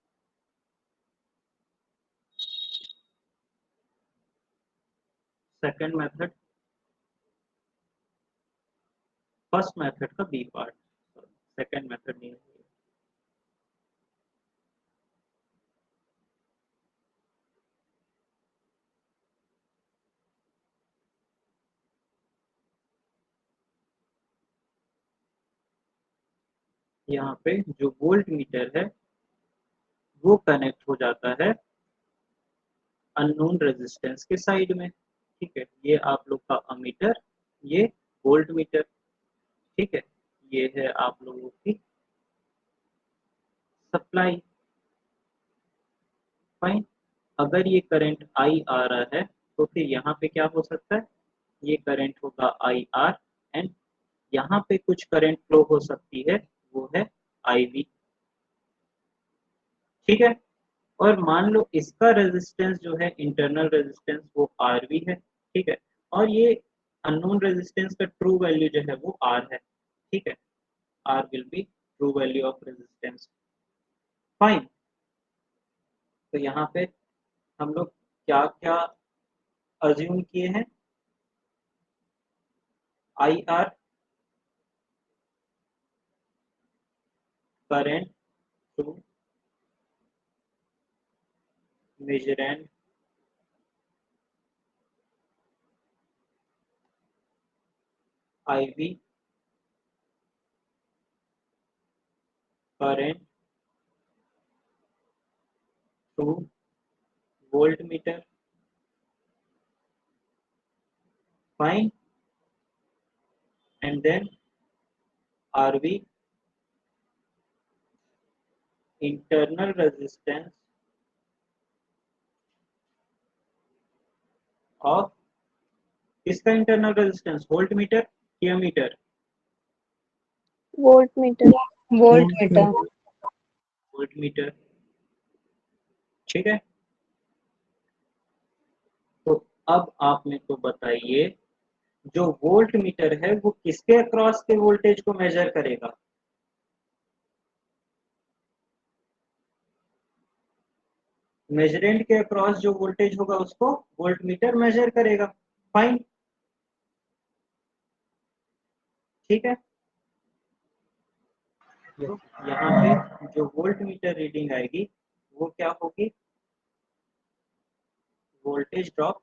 सेकंड मेथड, फर्स्ट मेथड का बी पार्ट, सेकंड मेथड नहीं है। यहाँ पे जो वोल्ट मीटर है वो कनेक्ट हो जाता है अननोन रेजिस्टेंस के साइड में। ठीक है, ये आप लोग का अमीटर, ये वोल्ट मीटर। ठीक है, ये है आप लोगों की सप्लाई। फाइन, अगर ये करंट आई आ रहा है तो फिर यहाँ पे क्या हो सकता है? ये करंट होगा आई आर, एंड यहाँ पे कुछ करंट फ्लो हो सकती है, वो है आई वी। ठीक है, और मान लो इसका रेजिस्टेंस जो है, इंटरनल रेजिस्टेंस, वो आर वी है। ठीक है, और ये अननोन रेजिस्टेंस का ट्रू वैल्यू जो है वो आर है। ठीक है, R will be true value of resistance. Fine, तो यहाँ पे हम लोग क्या क्या अज्यूम किए हैं? I R current through measurand I V current through voltmeter. Fine, and then R V internal resistance of, इसका इंटरनल रेजिस्टेंस वोल्ट मीटर या meter? Voltmeter. Voltmeter. Voltmeter. ठीक है, तो अब आप मेरे को बताइए, जो वोल्ट मीटर है वो किसके अक्रॉस के वोल्टेज को मेजर करेगा? मेजरेंट के अक्रॉस जो वोल्टेज होगा उसको वोल्ट मीटर मेजर करेगा। फाइन, ठीक है, तो यहाँ पे जो वोल्ट मीटर रीडिंग आएगी वो क्या होगी? Voltage drop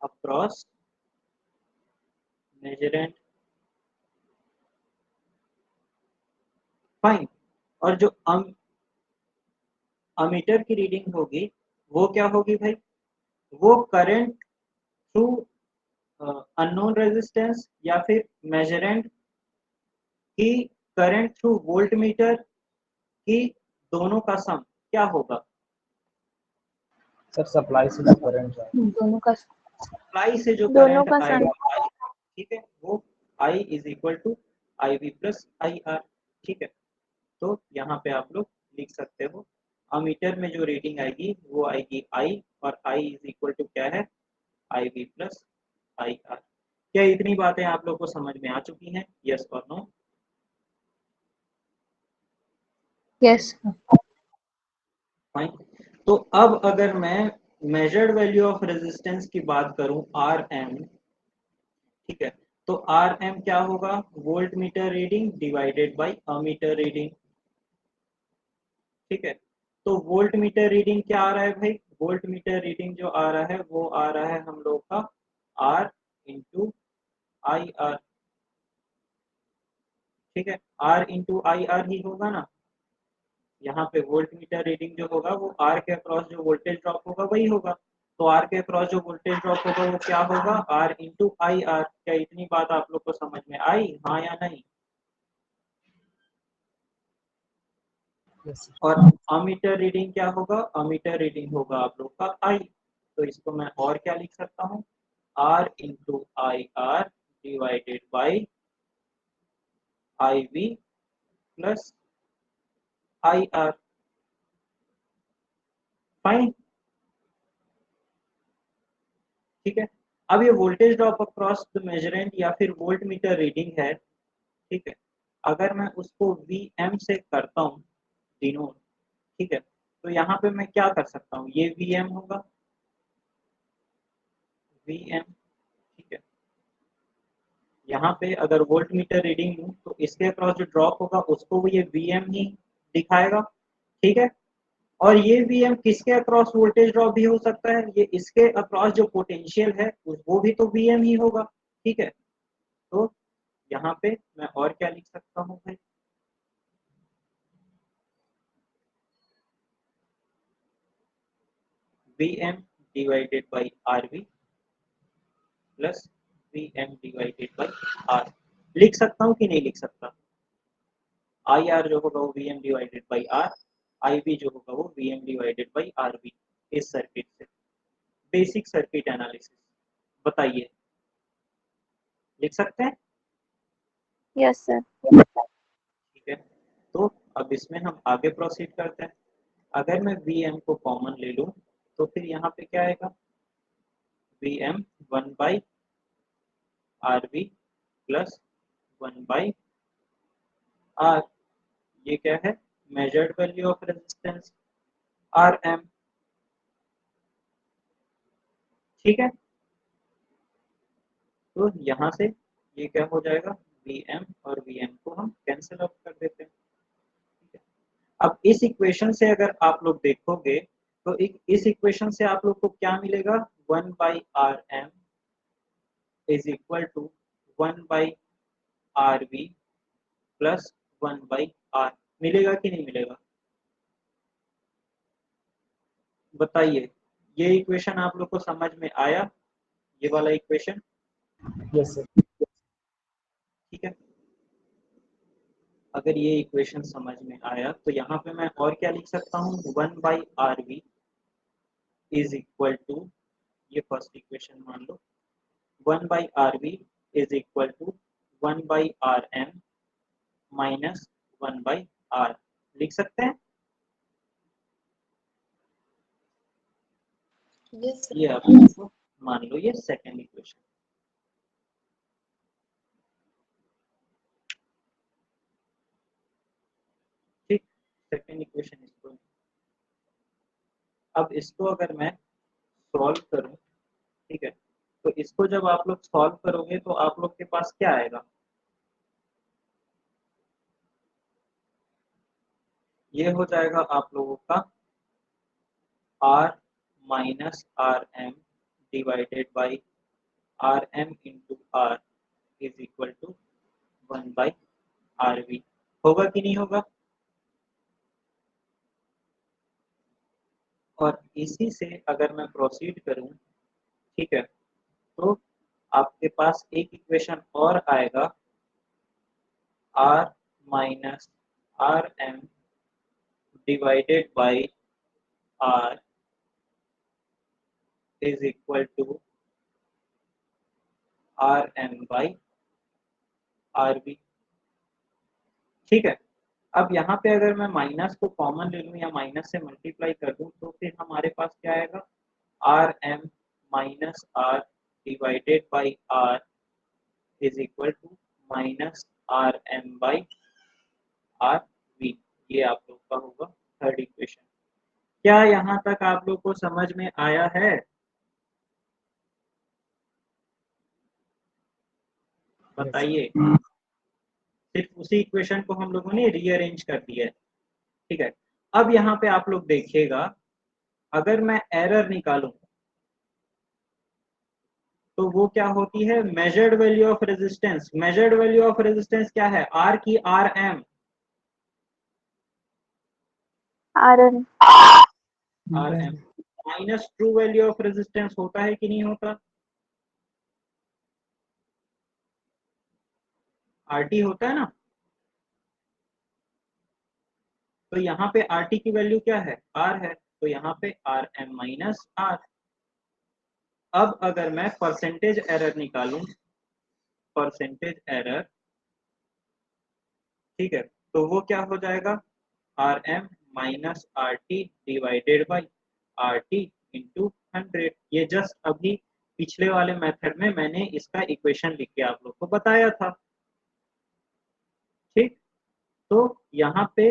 across measurand. Fine, और जो अमीटर की रीडिंग होगी वो क्या होगी भाई? वो करंट थ्रू अननोन रेजिस्टेंस या फिर मेजरेंट की करंट थ्रू वोल्ट मीटर की, दोनों का सम क्या होगा? सर सप्लाई से जो करंट जाए, दोनों का सप्लाई से जो दोनों करंट का सम। आएगा, ठीक है, वो I is equal to I V plus I R. ठीक है, तो यहाँ पे आप लोग लिख सकते हो, अमीटर में जो रीडिंग आएगी वो आएगी I, और I इज इक्वल टू क्या है? आई वी प्लस आई आर। क्या इतनी बातें आप लोग को समझ में आ चुकी हैं? यस और नो? Yes, sir. फाइन। तो अब अगर मैं मेजर्ड वैल्यू ऑफ रेजिस्टेंस की बात करूं आर एम, ठीक है, तो आर एम क्या होगा? Volt meter reading divided by ammeter reading, ठीक है। तो वोल्ट मीटर रीडिंग क्या आ रहा है भाई? वोल्ट मीटर रीडिंग जो आ रहा है वो आ रहा है हम लोग का आर इंटू आई आर, ठीक है। आर इंटू आई आर ही होगा ना, यहाँ पे वोल्ट मीटर रीडिंग जो होगा वो आर के अक्रॉस जो वोल्टेज ड्रॉप होगा वही होगा। तो आर के अक्रॉस जो वोल्टेज ड्रॉप होगा वो क्या होगा? R into I R. क्या इतनी बात आप लोग को समझ में आई, हाँ या नहीं? Yes, sir. और अमीटर रीडिंग क्या होगा? अमीटर रीडिंग होगा आप लोग का आई। तो इसको मैं और क्या लिख सकता हूँ? R into I R divided by I V plus I R. Fine, ठीक है। अब ये voltage drop across the measurand या फिर वोल्ट मीटर रीडिंग है, ठीक है। अगर मैं उसको वी एम से करता हूँ डिनोट, ठीक है, तो यहाँ पे मैं क्या कर सकता हूँ? ये वी एम होगा, वी एम, ठीक है। यहाँ पे अगर वोल्ट मीटर रीडिंग लूँ तो इसके अक्रॉस जो ड्रॉप होगा उसको वो ये वी एम ही दिखाएगा, ठीक है। और ये वी एम किसके अक्रॉस वोल्टेज ड्रॉप भी हो सकता है? ये इसके अक्रॉस जो पोटेंशियल है वो भी तो वी एम ही होगा, ठीक है। तो यहाँ पे मैं और क्या लिख सकता हूँ भाई? V M divided by R V plus V M divided by R. लिख सकता हूँ कि नहीं लिख सकता? आई आर जो होगा वो V M divided by R, I V जो होगा वो V M divided by R V. इस सर्किट से बेसिक सर्किट एनालिसिस, बताइए लिख सकते हैं? Yes, sir. ठीक है। तो अब इसमें हम आगे प्रोसीड करते हैं। अगर मैं वी एम को कॉमन ले लूँ तो फिर यहाँ पे क्या आएगा? V M one by R V plus one by R. ये क्या है? Measured value of resistance R M, ठीक है। तो यहाँ से ये क्या हो जाएगा? वी एम और वी एम को हम कैंसिल आउट कर देते हैं, ठीक है। अब इस इक्वेशन से अगर आप लोग देखोगे तो इस इक्वेशन से आप लोग को क्या मिलेगा? One by R M is equal to one by R V plus one by R. मिलेगा कि नहीं मिलेगा? बताइए, ये इक्वेशन आप लोग को समझ में आया? ये वाला इक्वेशन, Yes, sir. ठीक है। अगर ये इक्वेशन समझ में आया तो यहाँ पे मैं और क्या लिख सकता हूँ? One by R V is equal to, ये फर्स्ट इक्वेशन मान लो, one by R V is equal to one by R M minus one by R. लिख सकते हैं? Yes, sir. ये आप लोगों को मान लो ये सेकेंड इक्वेशन, ठीक। सेकेंड इक्वेशन इसको, अब इसको अगर मैं सॉल्व करूं, ठीक है, तो इसको जब आप लोग सॉल्व करोगे तो आप लोग के पास क्या आएगा? ये हो जाएगा आप लोगों का R minus R M divided by R M into R is equal to one by R V. होगा कि नहीं होगा? और इसी से अगर मैं प्रोसीड करूं, ठीक है, तो आपके पास एक इक्वेशन और आएगा, R minus R M divided by R is equal to R M by R B, ठीक है। अब यहाँ पे अगर मैं माइनस को कॉमन ले लूँ या माइनस से मल्टीप्लाई कर दूँ तो फिर हमारे पास क्या आएगा? R M minus R divided by R is equal to minus R M by R V. ये आप लोग का होगा थर्ड इक्वेशन। क्या यहाँ तक आप लोग को समझ में आया है? बताइए। सिर्फ उसी इक्वेशन को हम लोगों ने रीअरेंज कर दिया है, ठीक है। अब यहाँ पे आप लोग देखिएगा, अगर मैं एरर निकालूं तो वो क्या होती है? Measured value of resistance. Measured value of resistance क्या है? आर की R M, RN. R M minus true value of resistance होता है कि नहीं होता? आरटी होता है ना। तो यहाँ पे आरटी की वैल्यू क्या है? आर है, तो यहाँ पे आर एम माइनस आर। अब अगर मैं परसेंटेज एरर निकालूं, परसेंटेज एरर, ठीक है, तो वो क्या हो जाएगा? R M minus R T divided by R T into 100। ये जस्ट अभी पिछले वाले मेथड में मैंने इसका इक्वेशन लिख के आप लोग को बताया था, ठीक। तो यहाँ पे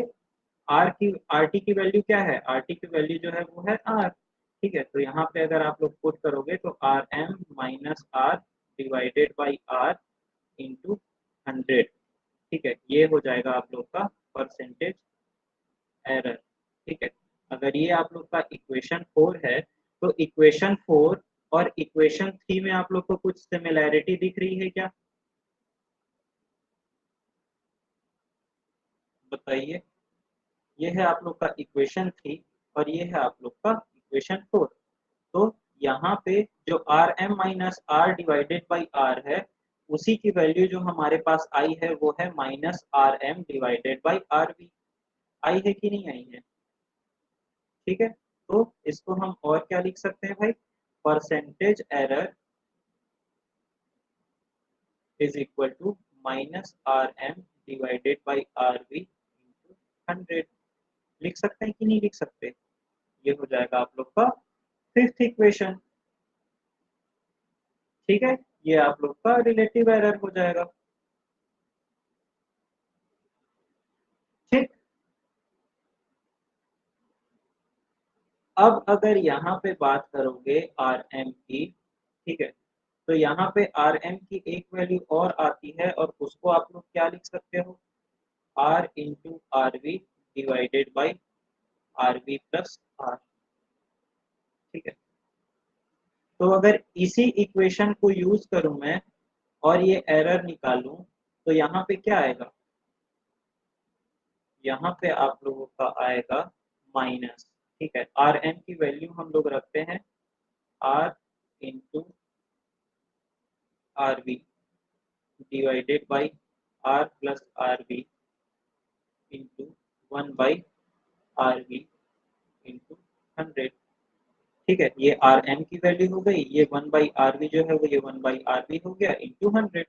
आर टी की वैल्यू क्या है? आर टी की वैल्यू जो है वो है आर, ठीक है। तो यहाँ पे अगर आप लोग पुट करोगे तो R M minus R divided by R into 100, ठीक है। ये हो जाएगा आप लोग का परसेंटेज एरर, ठीक है। अगर ये आप लोग का इक्वेशन 4 है, तो इक्वेशन 4 और इक्वेशन 3 में आप लोग को कुछ सिमिलैरिटी दिख रही है क्या? बताइए। ये है आप लोग का इक्वेशन 3 और ये है आप लोग का इक्वेशन 4। तो यहाँ पे जो R M minus R divided by R है, उसी की वैल्यू जो हमारे पास आई है वो है minus R M divided by R V. आई है कि नहीं आई है? ठीक है। तो इसको हम और क्या लिख सकते हैं भाई? Percentage error is equal to minus R M divided by R V into 100। लिख सकते हैं कि नहीं लिख सकते? ये हो जाएगा आप लोग का फिफ्थ इक्वेशन, ठीक है। ये आप लोग का रिलेटिव एरर हो जाएगा, ठीक। अब अगर यहाँ पे बात करोगे आर एम की, ठीक है, तो यहाँ पे आर एम की एक वैल्यू और आती है और उसको आप लोग क्या लिख सकते हो? R into R V divided by R V plus R, ठीक है। तो अगर इसी इक्वेशन को यूज करूं मैं और ये एरर निकालूं, तो यहाँ पे क्या आएगा? यहाँ पे आप लोगों का आएगा माइनस, ठीक है। आर एम की वैल्यू हम लोग रखते हैं R into R V divided by R plus R V into 1 by R V into 100, ठीक है। ये आर एम की वैल्यू हो गई, ये 1 बाई आर वी जो है वो ये 1 बाई आर वी हो गया इंटू 100,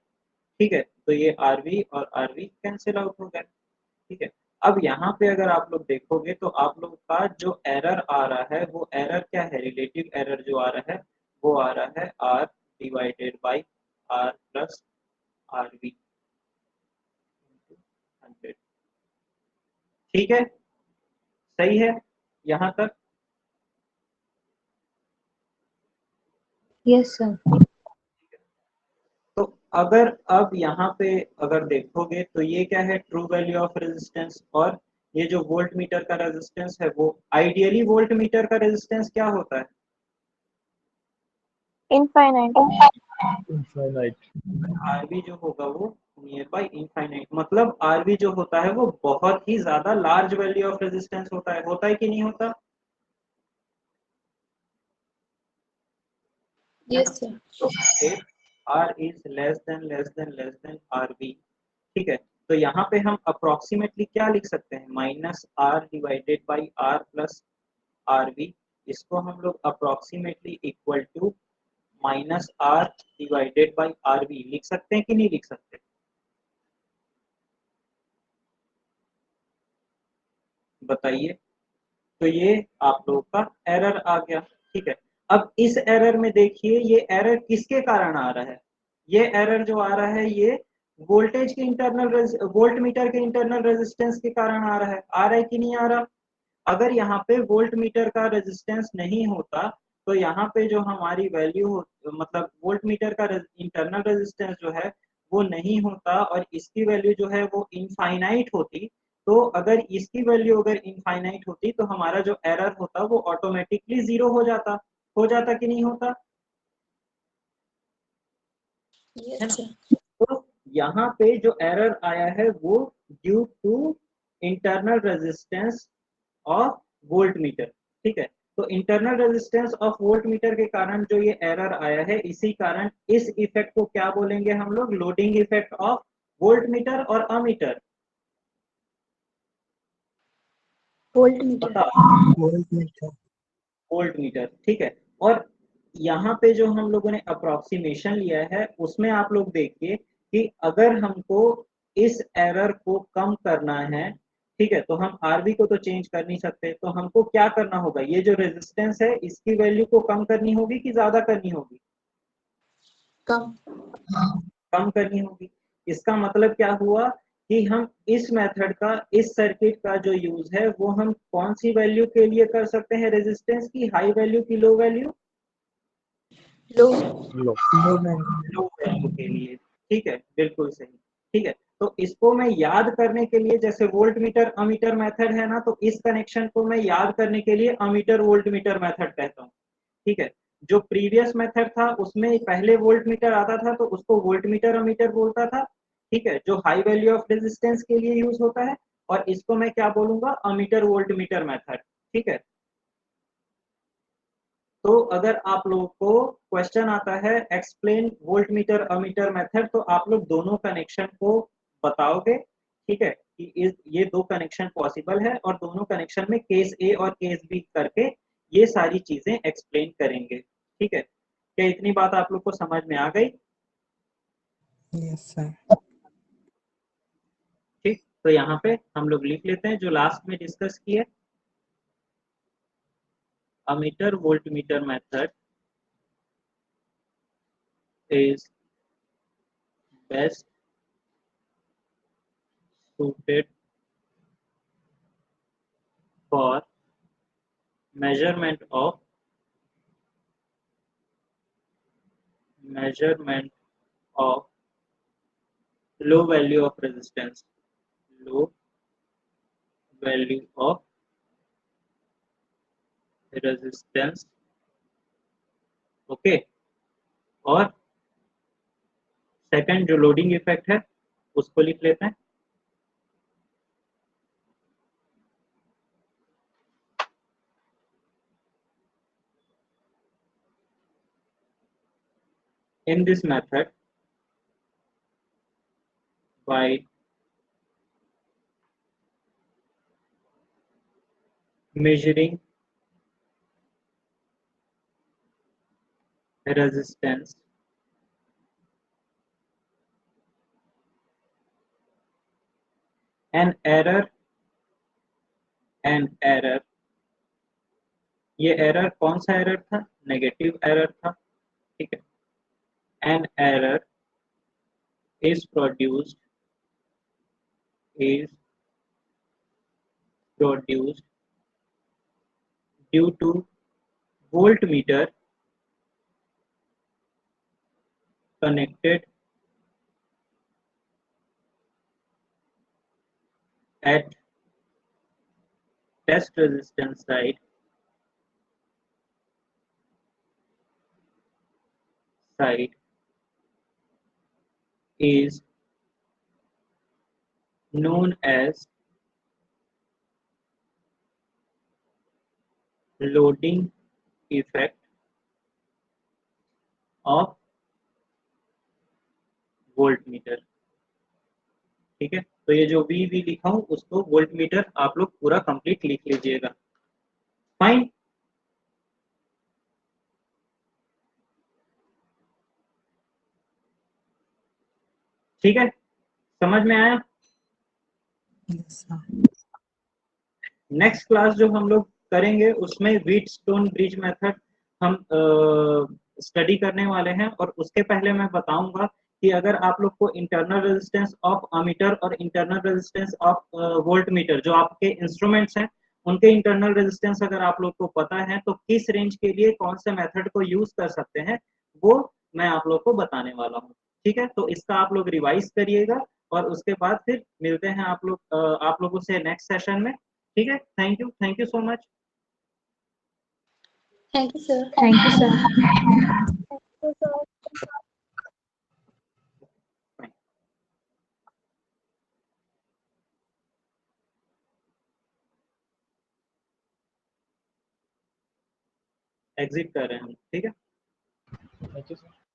ठीक है। तो ये आर वी और आर वी कैंसिल आउट हो गए, ठीक है। अब यहाँ पे अगर आप लोग देखोगे तो आप लोग का जो एरर आ रहा है वो एरर क्या है? रिलेटिव एरर जो आ रहा है वो आ रहा है R divided by R plus R V 100, ठीक है। सही है यहाँ तक? Yes, sir. तो अगर अब यहाँ पे अगर देखोगे तो ये क्या है? True value of resistance. और ये जो वोल्ट मीटर का रेजिस्टेंस है, वो आइडियली वोल्ट मीटर का रेजिस्टेंस क्या होता है? Infinite. इनफाइनाइट। आरवी जो होगा वो नियर बाई इनफाइनाइट, मतलब आरवी जो होता है वो बहुत ही ज्यादा लार्ज वैल्यू ऑफ रेजिस्टेंस होता है कि नहीं होता? है ना। Yes, sir. तो if R is less than RV, ठीक है, तो यहाँ पे हम अप्रोक्सीमेटली क्या लिख सकते हैं? Minus R divided by R plus R V. इसको हम लोग approximately equal to minus R divided by R V लिख सकते हैं कि नहीं लिख सकते? बताइए। तो ये आप लोगों का एरर आ गया, ठीक है। अब इस एरर में देखिए, ये एरर किसके कारण आ रहा है? ये एरर जो आ रहा है ये वोल्टेज के वोल्ट मीटर के इंटरनल रेजिस्टेंस के कारण आ रहा है कि नहीं आ रहा? अगर यहाँ पे वोल्ट मीटर का रेजिस्टेंस नहीं होता तो यहाँ पे जो हमारी वैल्यू मतलब वोल्ट मीटर का इंटरनल रेजिस्टेंस जो है वो नहीं होता और इसकी वैल्यू जो है वो इनफाइनाइट होती, तो अगर इसकी वैल्यू अगर इनफाइनाइट होती तो हमारा जो एरर होता वो ऑटोमेटिकली जीरो हो जाता कि नहीं होता? है ना? तो यहाँ पे जो एरर आया है वो due to internal resistance of voltmeter. ठीक है, तो internal resistance of voltmeter के कारण जो ये एरर आया है, इसी कारण इस इफेक्ट को क्या बोलेंगे हम लोग? Loading effect of volt meter और अमीटर। Volt meter. बताओ, वोल्ट मीटर। Voltmeter. ठीक है, और यहाँ पे जो हम लोगों ने अप्रोक्सीमेशन लिया है उसमें आप लोग देखिए कि अगर हमको इस एरर को कम करना है, ठीक है, तो हम आरबी को तो चेंज कर नहीं सकते, तो हमको क्या करना होगा? ये जो रेजिस्टेंस है इसकी वैल्यू को कम करनी होगी कि ज्यादा करनी होगी? कम। कम करनी होगी। इसका मतलब क्या हुआ कि हम इस मेथड का, इस सर्किट का जो यूज है वो हम कौन सी वैल्यू के लिए कर सकते हैं? रेजिस्टेंस की हाई वैल्यू की लो वैल्यू? लो। लो। लो वैल्यू के लिए। ठीक है, बिल्कुल सही। ठीक है, तो इसको मैं याद करने के लिए, जैसे वोल्ट मीटर अमीटर मेथड है ना, तो इस कनेक्शन को मैं याद करने के लिए अमीटर वोल्ट मीटर मेथड कहता हूँ। ठीक है, जो प्रीवियस मेथड था उसमें पहले वोल्ट मीटर आता था तो उसको वोल्ट मीटर अमीटर बोलता था। ठीक है, जो हाई वैल्यू ऑफ रेजिस्टेंस के लिए यूज होता है, और इसको मैं क्या बोलूंगा? Ammeter volt meter method. ठीक है, तो अगर आप लोगों को क्वेश्चन आता है explain volt meter ammeter method, तो आप लोग दोनों कनेक्शन को बताओगे। ठीक है, कि ये दो कनेक्शन पॉसिबल है और दोनों कनेक्शन में केस ए और केस बी करके ये सारी चीजें एक्सप्लेन करेंगे। ठीक है, क्या इतनी बात आप लोग को समझ में आ गई? Yes sir. ठीक, तो यहाँ पे हम लोग लिख लेते हैं जो लास्ट में डिस्कस किए। Ammeter volt meter method is best suited for measurement of low value of resistance, low value of resistance। Okay, और सेकंड जो लोडिंग इफेक्ट है उसको लिख लेते हैं। In this method, by measuring resistance an error, ये error कौन सा एरर था? नेगेटिव एरर था। ठीक है, an error is produced due to voltmeter connected at test resistance side is known as loading effect of voltmeter. ठीक है, तो ये जो वी लिखा हूं उसको वोल्टमीटर आप लोग पूरा कंप्लीट लिख लीजिएगा। फाइन, ठीक है, समझ में आया? Yes sir. नेक्स्ट क्लास जो हम लोग करेंगे उसमें व्हीटस्टोन ब्रिज मेथड हम स्टडी करने वाले हैं, और उसके पहले मैं बताऊंगा कि अगर आप लोग को इंटरनल रेजिस्टेंस ऑफ अमीटर और internal resistance of volt meter जो आपके इंस्ट्रूमेंट्स हैं उनके इंटरनल रेजिस्टेंस अगर आप लोग को पता है तो किस रेंज के लिए कौन से मेथड को यूज कर सकते हैं वो मैं आप लोग को बताने वाला हूँ। ठीक है, तो इसका आप लोग रिवाइज करिएगा और उसके बाद फिर मिलते हैं आप लोगों से नेक्स्ट सेशन में। ठीक है, thank you so much. Thank you sir. Thank you sir. Exit कर रहे हैं हम। ठीक है। Thank you sir.